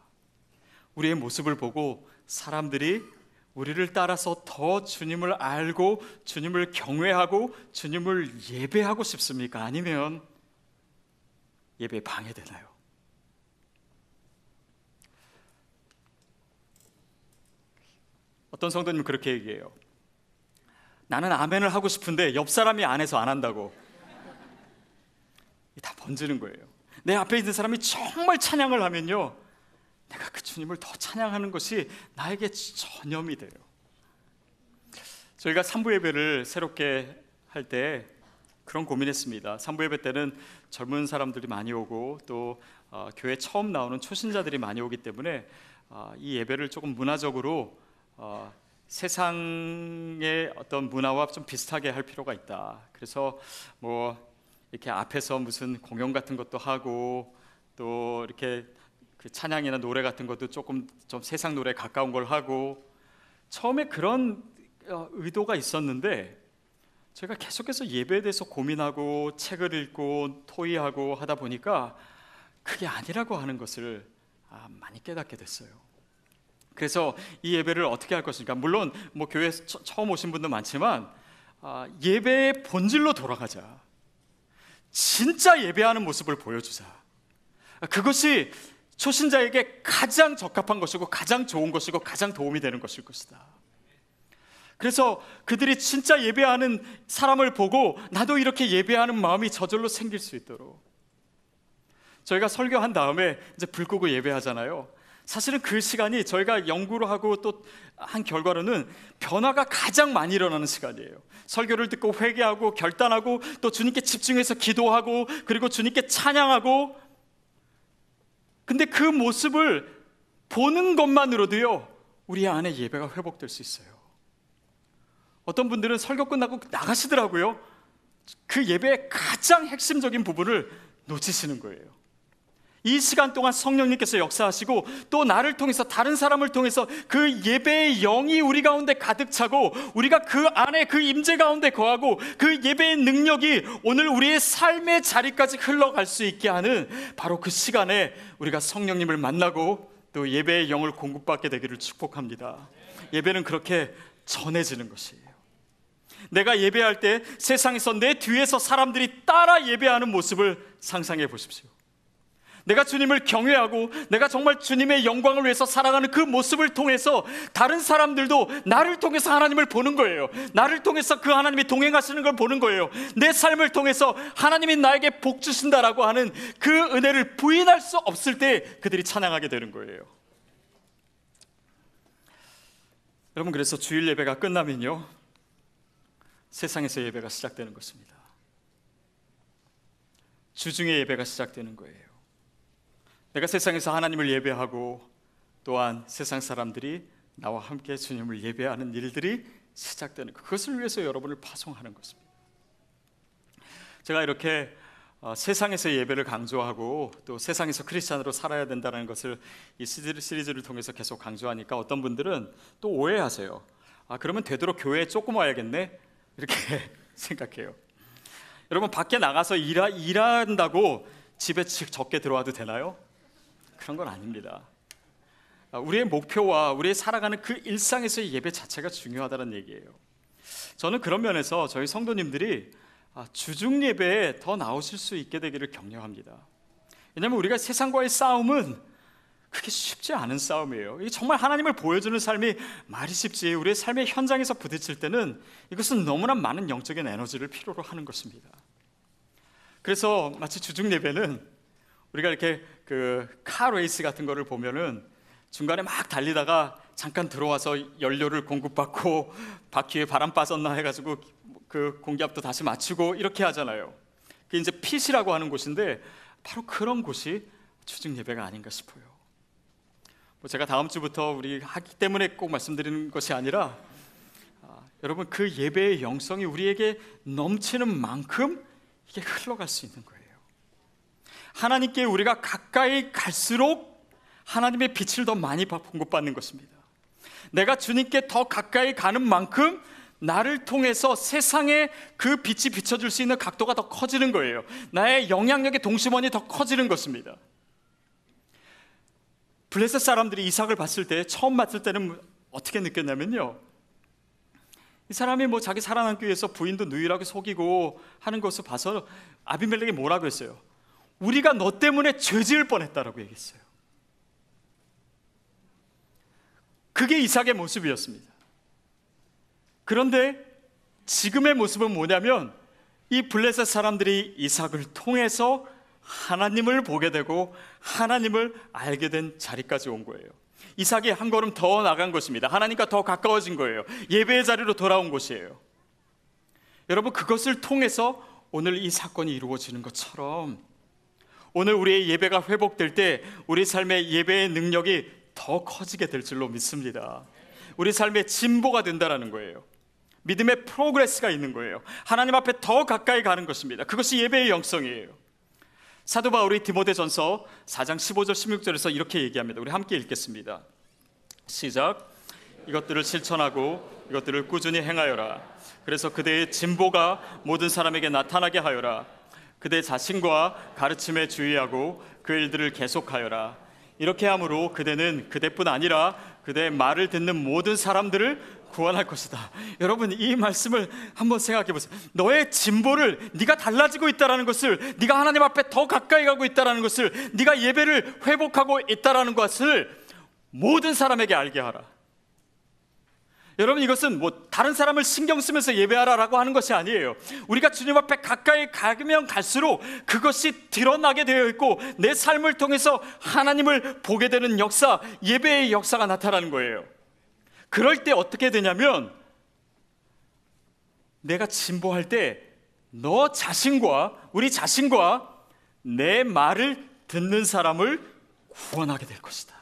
우리의 모습을 보고 사람들이 우리를 따라서 더 주님을 알고 주님을 경외하고 주님을 예배하고 싶습니까? 아니면 예배에 방해되나요? 어떤 성도님은 그렇게 얘기해요. 나는 아멘을 하고 싶은데 옆 사람이 안 해서 안 한다고. 다 번지는 거예요. 내 앞에 있는 사람이 정말 찬양을 하면요, 내가 그 주님을 더 찬양하는 것이 나에게 전염이 돼요. 저희가 3부 예배를 새롭게 할 때 그런 고민했습니다. 3부 예배 때는 젊은 사람들이 많이 오고 또 교회 처음 나오는 초신자들이 많이 오기 때문에 이 예배를 조금 문화적으로 세상의 어떤 문화와 좀 비슷하게 할 필요가 있다. 그래서 뭐 이렇게 앞에서 무슨 공연 같은 것도 하고 또 이렇게 그 찬양이나 노래 같은 것도 조금 좀 세상 노래에 가까운 걸 하고, 처음에 그런 의도가 있었는데 제가 계속해서 예배에 대해서 고민하고 책을 읽고 토의하고 하다 보니까 그게 아니라고 하는 것을 많이 깨닫게 됐어요. 그래서 이 예배를 어떻게 할 것인가, 물론 뭐 교회에 처음 오신 분도 많지만 예배의 본질로 돌아가자. 진짜 예배하는 모습을 보여주자. 그것이 초신자에게 가장 적합한 것이고 가장 좋은 것이고 가장 도움이 되는 것일 것이다. 그래서 그들이 진짜 예배하는 사람을 보고 나도 이렇게 예배하는 마음이 저절로 생길 수 있도록, 저희가 설교한 다음에 이제 불 끄고 예배하잖아요. 사실은 그 시간이 저희가 연구를 하고 또 한 결과로는 변화가 가장 많이 일어나는 시간이에요. 설교를 듣고 회개하고 결단하고 또 주님께 집중해서 기도하고 그리고 주님께 찬양하고, 근데 그 모습을 보는 것만으로도요, 우리 안에 예배가 회복될 수 있어요. 어떤 분들은 설교 끝나고 나가시더라고요. 그 예배의 가장 핵심적인 부분을 놓치시는 거예요. 이 시간 동안 성령님께서 역사하시고 또 나를 통해서 다른 사람을 통해서 그 예배의 영이 우리 가운데 가득 차고 우리가 그 안에 그 임재 가운데 거하고 그 예배의 능력이 오늘 우리의 삶의 자리까지 흘러갈 수 있게 하는 바로 그 시간에 우리가 성령님을 만나고 또 예배의 영을 공급받게 되기를 축복합니다. 예배는 그렇게 전해지는 것이에요. 내가 예배할 때 세상에서 내 뒤에서 사람들이 따라 예배하는 모습을 상상해 보십시오. 내가 주님을 경외하고 내가 정말 주님의 영광을 위해서 살아가는 그 모습을 통해서 다른 사람들도 나를 통해서 하나님을 보는 거예요. 나를 통해서 그 하나님이 동행하시는 걸 보는 거예요. 내 삶을 통해서 하나님이 나에게 복 주신다라고 하는 그 은혜를 부인할 수 없을 때 그들이 찬양하게 되는 거예요. 여러분, 그래서 주일 예배가 끝나면요, 세상에서 예배가 시작되는 것입니다. 주중의 예배가 시작되는 거예요. 내가 세상에서 하나님을 예배하고 또한 세상 사람들이 나와 함께 주님을 예배하는 일들이 시작되는 것, 그것을 위해서 여러분을 파송하는 것입니다. 제가 이렇게 세상에서 예배를 강조하고 또 세상에서 크리스찬으로 살아야 된다는 것을 이 시리즈를 통해서 계속 강조하니까 어떤 분들은 또 오해하세요. 그러면 되도록 교회에 조금 와야겠네, 이렇게 생각해요. 여러분, 밖에 나가서 일한다고 집에 적게 들어와도 되나요? 그런 건 아닙니다. 우리의 목표와 우리의 살아가는 그 일상에서의 예배 자체가 중요하다는 얘기예요. 저는 그런 면에서 저희 성도님들이 주중 예배에 더 나오실 수 있게 되기를 격려합니다. 왜냐하면 우리가 세상과의 싸움은 그게 쉽지 않은 싸움이에요. 이게 정말 하나님을 보여주는 삶이 말이 쉽지 우리의 삶의 현장에서 부딪힐 때는 이것은 너무나 많은 영적인 에너지를 필요로 하는 것입니다. 그래서 마치 주중 예배는 우리가 이렇게 카 레이스 같은 거를 보면은 중간에 막 달리다가 잠깐 들어와서 연료를 공급받고 바퀴에 바람 빠졌나 해가지고 그 공기압도 다시 맞추고 이렇게 하잖아요. 그게 이제 핏이라고 하는 곳인데 바로 그런 곳이 주중 예배가 아닌가 싶어요. 제가 다음 주부터 우리 하기 때문에 꼭 말씀드리는 것이 아니라 여러분 그 예배의 영성이 우리에게 넘치는 만큼 이게 흘러갈 수 있는 거예요. 하나님께 우리가 가까이 갈수록 하나님의 빛을 더 많이 공급받는 것입니다. 내가 주님께 더 가까이 가는 만큼 나를 통해서 세상에 그 빛이 비춰줄 수 있는 각도가 더 커지는 거예요. 나의 영향력의 동심원이 더 커지는 것입니다. 블레셋 사람들이 이삭을 봤을 때 처음 봤을 때는 어떻게 느꼈냐면요, 이 사람이 자기 살아남기 위해서 부인도 누이라고 속이고 하는 것을 봐서 아비멜렉이 뭐라고 했어요? 우리가 너 때문에 죄 지을 뻔했다라고 얘기했어요. 그게 이삭의 모습이었습니다. 그런데 지금의 모습은 뭐냐면 이 블레셋 사람들이 이삭을 통해서 하나님을 보게 되고 하나님을 알게 된 자리까지 온 거예요. 이삭이 한 걸음 더 나간 것입니다. 하나님과 더 가까워진 거예요. 예배의 자리로 돌아온 곳이에요. 여러분, 그것을 통해서 오늘 이 사건이 이루어지는 것처럼 오늘 우리의 예배가 회복될 때 우리 삶의 예배의 능력이 더 커지게 될 줄로 믿습니다. 우리 삶의 진보가 된다는 거예요. 믿음의 프로그레스가 있는 거예요. 하나님 앞에 더 가까이 가는 것입니다. 그것이 예배의 영성이에요. 사도 바울이 디모데전서 4장 15절 16절에서 이렇게 얘기합니다. 우리 함께 읽겠습니다. 시작. 이것들을 실천하고 이것들을 꾸준히 행하여라. 그래서 그대의 진보가 모든 사람에게 나타나게 하여라. 그대 자신과 가르침에 주의하고 그 일들을 계속하여라. 이렇게 함으로 그대는 그대뿐 아니라 그대의 말을 듣는 모든 사람들을 구원할 것이다. 여러분, 이 말씀을 한번 생각해 보세요. 너의 진보를, 네가 달라지고 있다는 것을, 네가 하나님 앞에 더 가까이 가고 있다는 것을, 네가 예배를 회복하고 있다는 것을 모든 사람에게 알게 하라. 여러분, 이것은 다른 사람을 신경 쓰면서 예배하라라고 하는 것이 아니에요. 우리가 주님 앞에 가까이 가면 갈수록 그것이 드러나게 되어 있고 내 삶을 통해서 하나님을 보게 되는 역사, 예배의 역사가 나타나는 거예요. 그럴 때 어떻게 되냐면 내가 진보할 때 너 자신과 우리 자신과 내 말을 듣는 사람을 구원하게 될 것이다.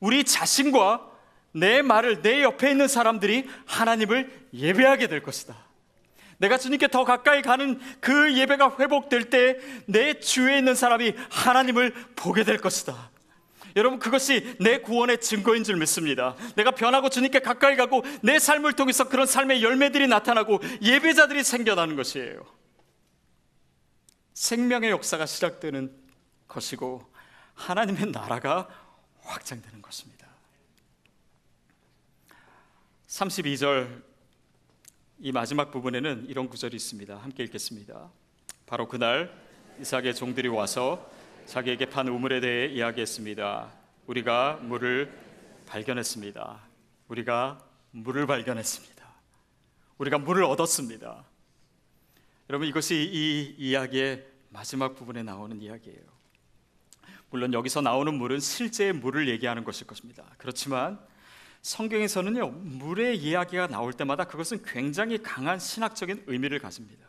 우리 자신과 내 말을, 내 옆에 있는 사람들이 하나님을 예배하게 될 것이다. 내가 주님께 더 가까이 가는 그 예배가 회복될 때 내 주위에 있는 사람이 하나님을 보게 될 것이다. 여러분, 그것이 내 구원의 증거인 줄 믿습니다. 내가 변하고 주님께 가까이 가고 내 삶을 통해서 그런 삶의 열매들이 나타나고 예배자들이 생겨나는 것이에요. 생명의 역사가 시작되는 것이고 하나님의 나라가 확장되는 것입니다. 32절 이 마지막 부분에는 이런 구절이 있습니다. 함께 읽겠습니다. 바로 그날 이삭의 종들이 와서 자기에게 판 우물에 대해 이야기했습니다. 우리가 물을 발견했습니다. 우리가 물을 발견했습니다. 우리가 물을 얻었습니다. 여러분, 이것이 이 이야기의 마지막 부분에 나오는 이야기예요. 물론 여기서 나오는 물은 실제의 물을 얘기하는 것일 것입니다. 그렇지만 성경에서는요, 물의 이야기가 나올 때마다 그것은 굉장히 강한 신학적인 의미를 가집니다.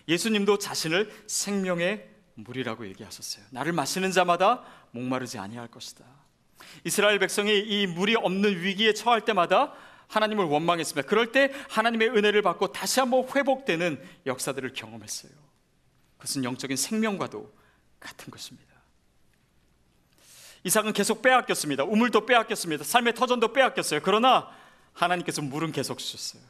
예수님도 자신을 생명의 물이라고 얘기하셨어요. 나를 마시는 자마다 목마르지 아니할 것이다. 이스라엘 백성이 이 물이 없는 위기에 처할 때마다 하나님을 원망했습니다. 그럴 때 하나님의 은혜를 받고 다시 한번 회복되는 역사들을 경험했어요. 그것은 영적인 생명과도 같은 것입니다. 이삭은 계속 빼앗겼습니다. 우물도 빼앗겼습니다. 삶의 터전도 빼앗겼어요. 그러나 하나님께서 물은 계속 주셨어요.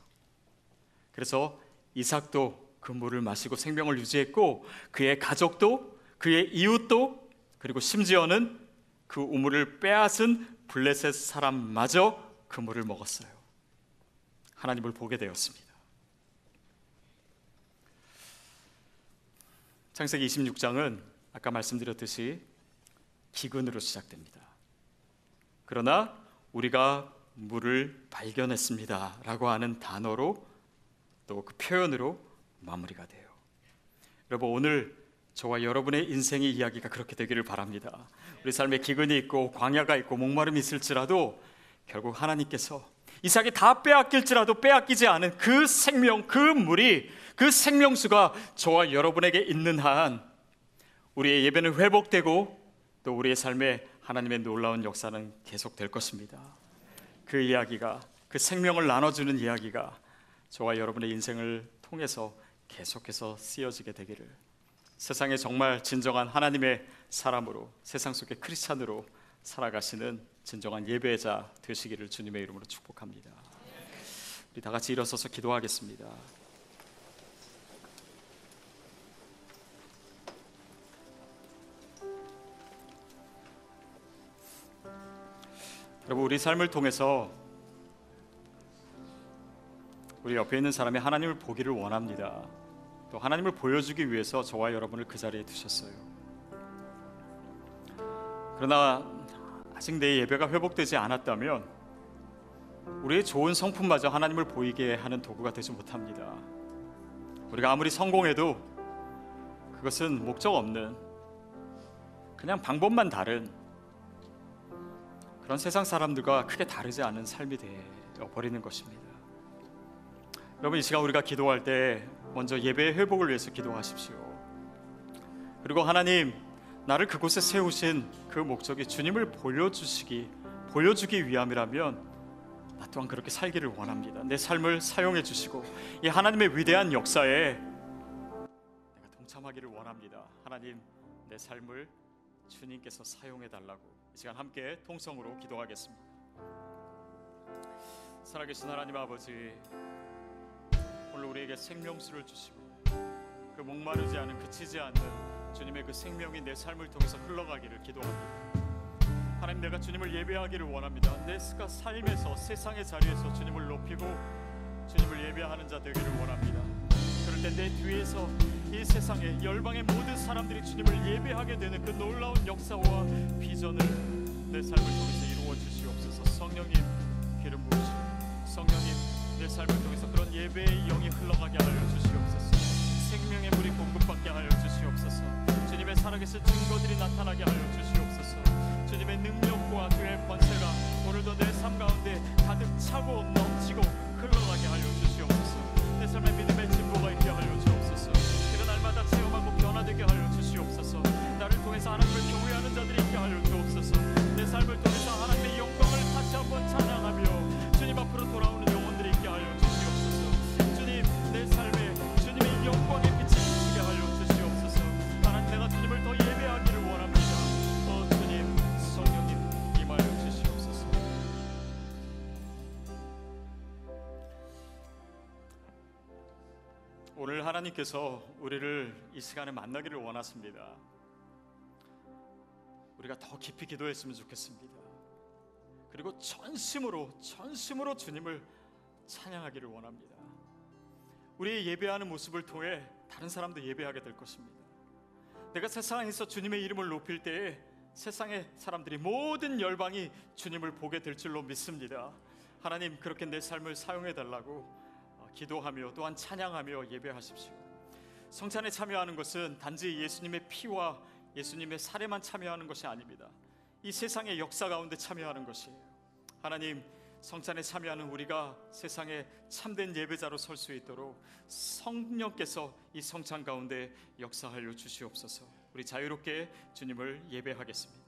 그래서 이삭도 그 물을 마시고 생명을 유지했고 그의 가족도, 그의 이웃도, 그리고 심지어는 그 우물을 빼앗은 블레셋 사람마저 그 물을 먹었어요. 하나님을 보게 되었습니다. 창세기 26장은 아까 말씀드렸듯이 기근으로 시작됩니다. 그러나 우리가 물을 발견했습니다 라고 하는 단어로 또 그 표현으로 마무리가 돼요. 여러분, 오늘 저와 여러분의 인생의 이야기가 그렇게 되기를 바랍니다. 우리 삶에 기근이 있고 광야가 있고 목마름이 있을지라도 결국 하나님께서 이삭이 다 빼앗길지라도 빼앗기지 않은 그 생명, 그 물이, 그 생명수가 저와 여러분에게 있는 한 우리의 예배는 회복되고 또 우리의 삶에 하나님의 놀라운 역사는 계속될 것입니다. 그 이야기가, 그 생명을 나눠주는 이야기가 저와 여러분의 인생을 통해서 계속해서 쓰여지게 되기를, 세상에 정말 진정한 하나님의 사람으로, 세상 속의 크리스찬으로 살아가시는 진정한 예배자 되시기를 주님의 이름으로 축복합니다. 우리 다 같이 일어서서 기도하겠습니다. 여러분, 우리 삶을 통해서 우리 옆에 있는 사람이 하나님을 보기를 원합니다. 또 하나님을 보여주기 위해서 저와 여러분을 그 자리에 두셨어요. 그러나 아직 내 예배가 회복되지 않았다면 우리의 좋은 성품마저 하나님을 보이게 하는 도구가 되지 못합니다. 우리가 아무리 성공해도 그것은 목적 없는, 그냥 방법만 다른 그런 세상 사람들과 크게 다르지 않은 삶이 되어버리는 것입니다. 여러분, 이 시간 우리가 기도할 때 먼저 예배의 회복을 위해서 기도하십시오. 그리고 하나님, 나를 그곳에 세우신 그 목적이 주님을 보여주기 위함이라면 나 또한 그렇게 살기를 원합니다. 내 삶을 사용해 주시고 이 하나님의 위대한 역사에 내가 동참하기를 원합니다. 하나님, 내 삶을 주님께서 사용해 달라고 이 시간 함께 통성으로 기도하겠습니다. 살아계신 하나님 아버지, 오늘 우리에게 생명수를 주시고 그 목마르지 않은, 그치지 않는 주님의 그 생명이 내 삶을 통해서 흘러가기를 기도합니다. 하나님, 내가 주님을 예배하기를 원합니다. 내 삶에서, 세상의 자리에서 주님을 높이고 주님을 예배하는 자 되기를 원합니다. 그럴 때 내 뒤에서 이 세상의 열방의 모든 사람들이 주님을 예배하게 되는 그 놀라운 역사와 비전을 내 삶을 통해서 이루어 주시옵소서. 성령님, 기름 부으시고 성령님, 내 삶을 통해서 그런 예배의 영이 흘러가게 하여 주시옵소서. 생명의 물이 공급받게 하여 주시옵소서. 주님의 살아계신 증거들이 나타나게 하여 주시옵소서. 주님의 능력과 주의 권세가 오늘도 내 삶 가운데 가득 차고 넘치고 흘러가게 하여 주시옵소서. 내 삶에 믿음의 진보가 있게 하여 주옵소서. 그런 날마다 체험하고 변화되게 하여 주시옵소서. 나를 통해서 하나님을 경외하는 자들이 있게 하여 주옵소서. 내 삶을 통해서 하나님의 영광을 다시 한번 찬양하며 주님 앞으로 돌아오는 영혼들이 있게 하여 주시옵소서. 주님, 내 삶에 주님의 영광의 빛이 비치게 하여 주시옵소서. 하나님, 내가 주님을 더 예배하기를 원합니다. 주님, 성령님 임하여 주시옵소서. 오늘 하나님께서 우리를 이 시간에 만나기를 원하십니다. 우리가 더 깊이 기도했으면 좋겠습니다. 그리고 전심으로 주님을 찬양하기를 원합니다. 우리의 예배하는 모습을 통해 다른 사람도 예배하게 될 것입니다. 내가 세상에서 주님의 이름을 높일 때에 세상의 사람들이, 모든 열방이 주님을 보게 될 줄로 믿습니다. 하나님, 그렇게 내 삶을 사용해 달라고 기도하며 또한 찬양하며 예배하십시오. 성찬에 참여하는 것은 단지 예수님의 피와 예수님의 살에만 참여하는 것이 아닙니다. 이 세상의 역사 가운데 참여하는 것이에요. 하나님, 성찬에 참여하는 우리가 세상에 참된 예배자로 설 수 있도록 성령께서 이 성찬 가운데 역사하여 주시옵소서. 우리 자유롭게 주님을 예배하겠습니다.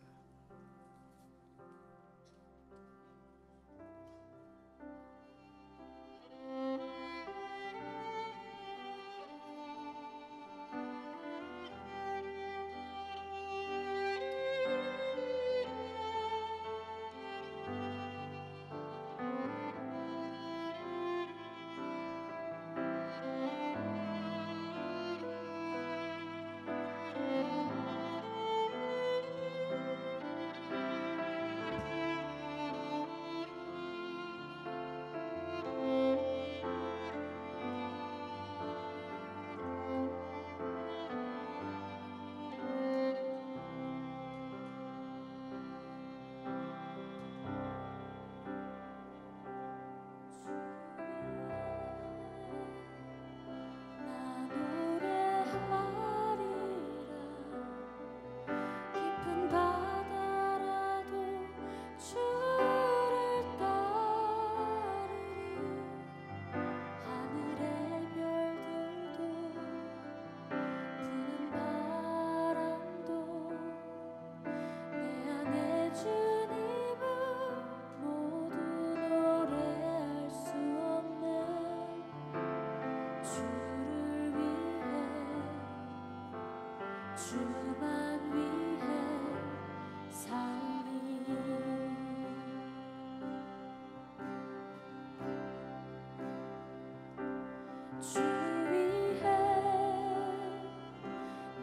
주 위에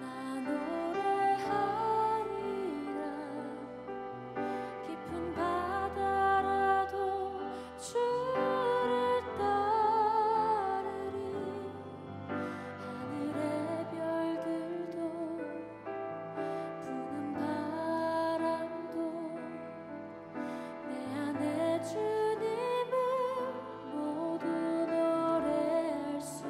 나 노래하리라. 깊은 바다라도 주를 따르리. 하늘의 별들도 부는 바람도 내 안에 주님을 모두 노래할 수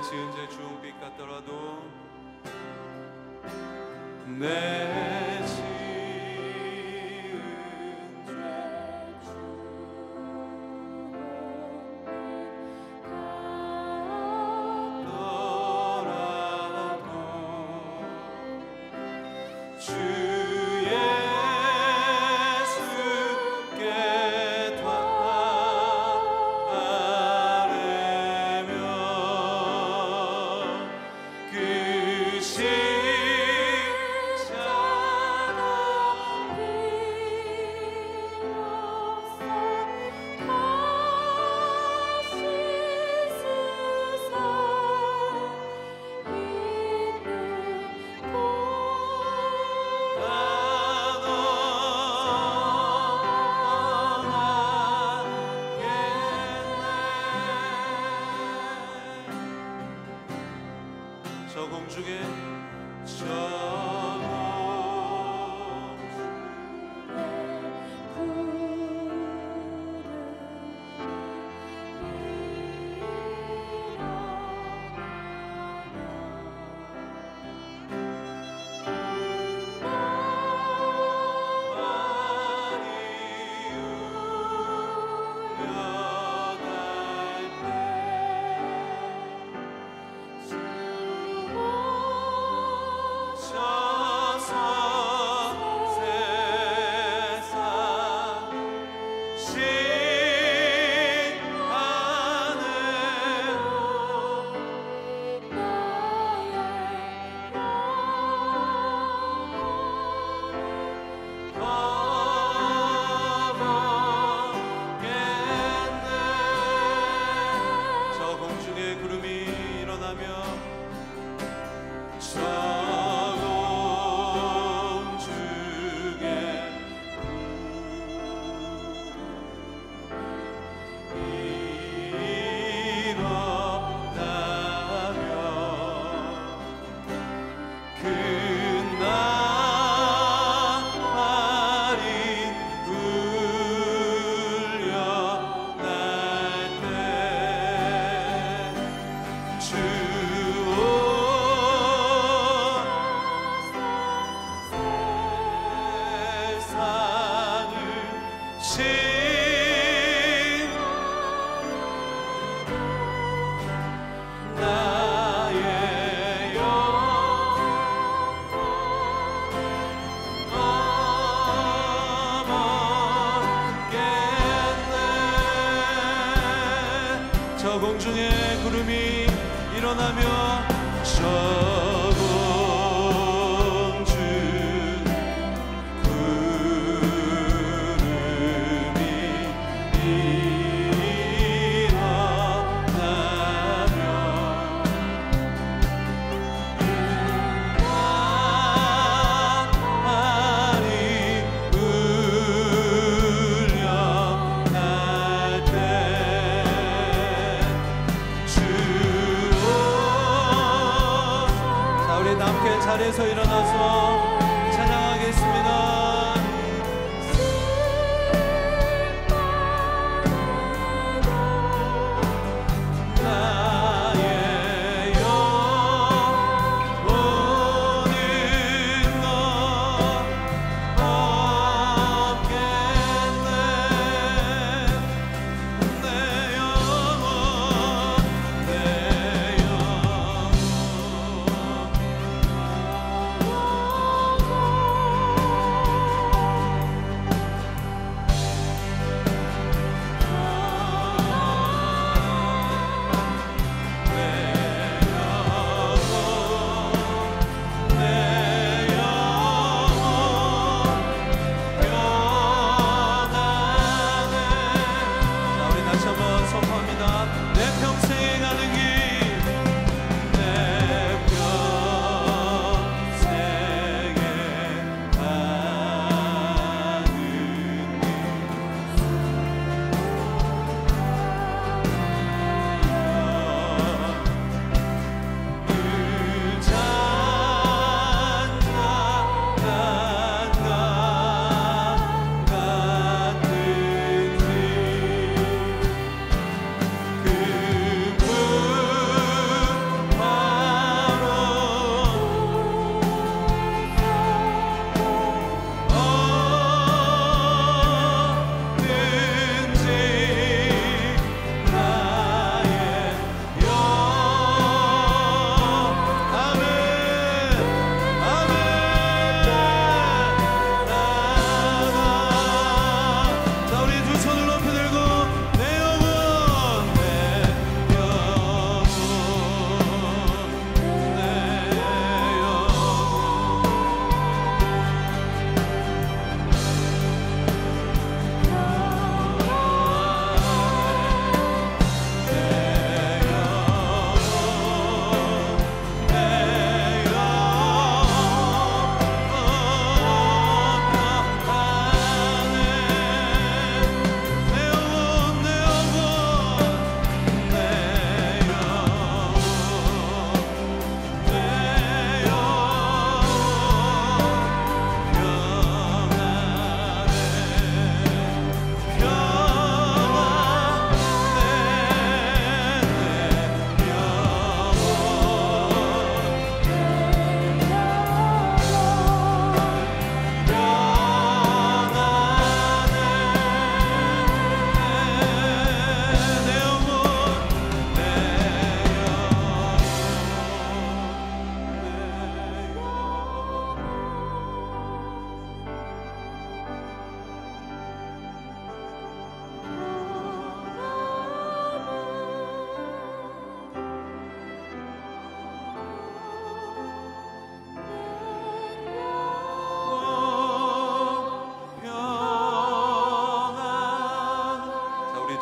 지은 죄 주홍빛 같더라도 내 지은 주 예수께 따르며 그 십자가 저 공중에 저 공중에 구름이 일어나며 저 공중 구름이 일어나며 나팔이 울려날 때 주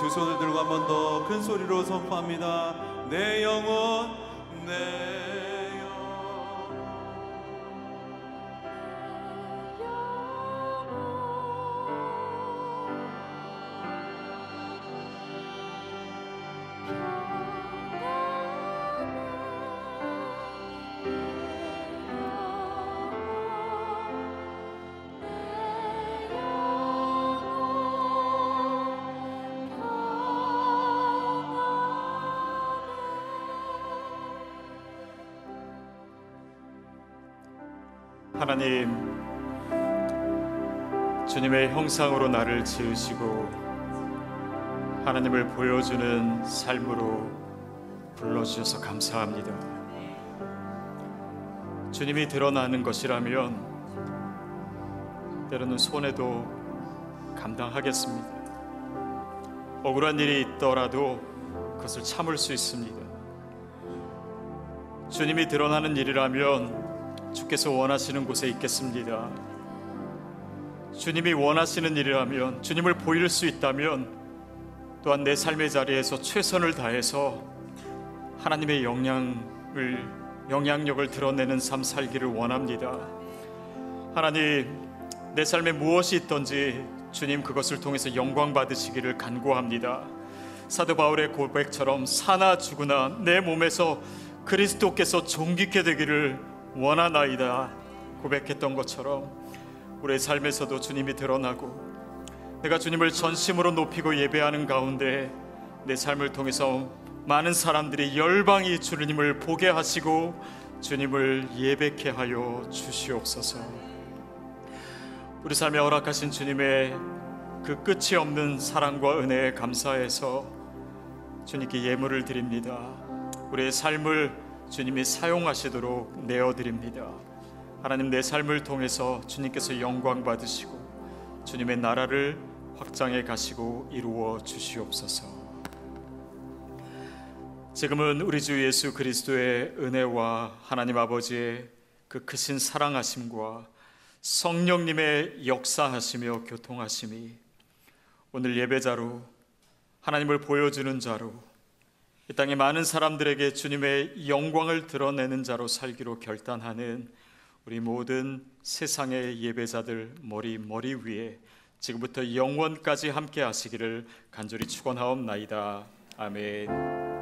두 손을 들고 한 번 더 큰 소리로 선포합니다. 내 영혼 내 영혼 하나님, 주님의 형상으로 나를 지으시고 하나님을 보여주는 삶으로 불러주셔서 감사합니다. 주님이 드러나는 것이라면 때로는 손해도 감당하겠습니다. 억울한 일이 있더라도 그것을 참을 수 있습니다. 주님이 드러나는 일이라면 주께서 원하시는 곳에 있겠습니다. 주님이 원하시는 일이라면, 주님을 보일 수 있다면 또한 내 삶의 자리에서 최선을 다해서 하나님의 영향력을 드러내는 삶 살기를 원합니다. 하나님, 내 삶에 무엇이 있든지 주님 그것을 통해서 영광 받으시기를 간구합니다. 사도 바울의 고백처럼 사나 죽으나 내 몸에서 그리스도께서 존귀케 되기를 원하나이다 고백했던 것처럼 우리의 삶에서도 주님이 드러나고 내가 주님을 전심으로 높이고 예배하는 가운데 내 삶을 통해서 많은 사람들이 열방이 주님을 보게 하시고 주님을 예배케 하여 주시옵소서. 우리 삶에 허락하신 주님의 그 끝이 없는 사랑과 은혜에 감사해서 주님께 예물을 드립니다. 우리의 삶을 주님이 사용하시도록 내어드립니다. 하나님, 내 삶을 통해서 주님께서 영광 받으시고 주님의 나라를 확장해 가시고 이루어 주시옵소서. 지금은 우리 주 예수 그리스도의 은혜와 하나님 아버지의 그 크신 사랑하심과 성령님의 역사하시며 교통하심이 오늘 예배자로 하나님을 보여주는 자로 이 땅의 많은 사람들에게 주님의 영광을 드러내는 자로 살기로 결단하는 우리 모든 세상의 예배자들 머리 위에 지금부터 영원까지 함께 하시기를 간절히 축원하옵나이다. 아멘.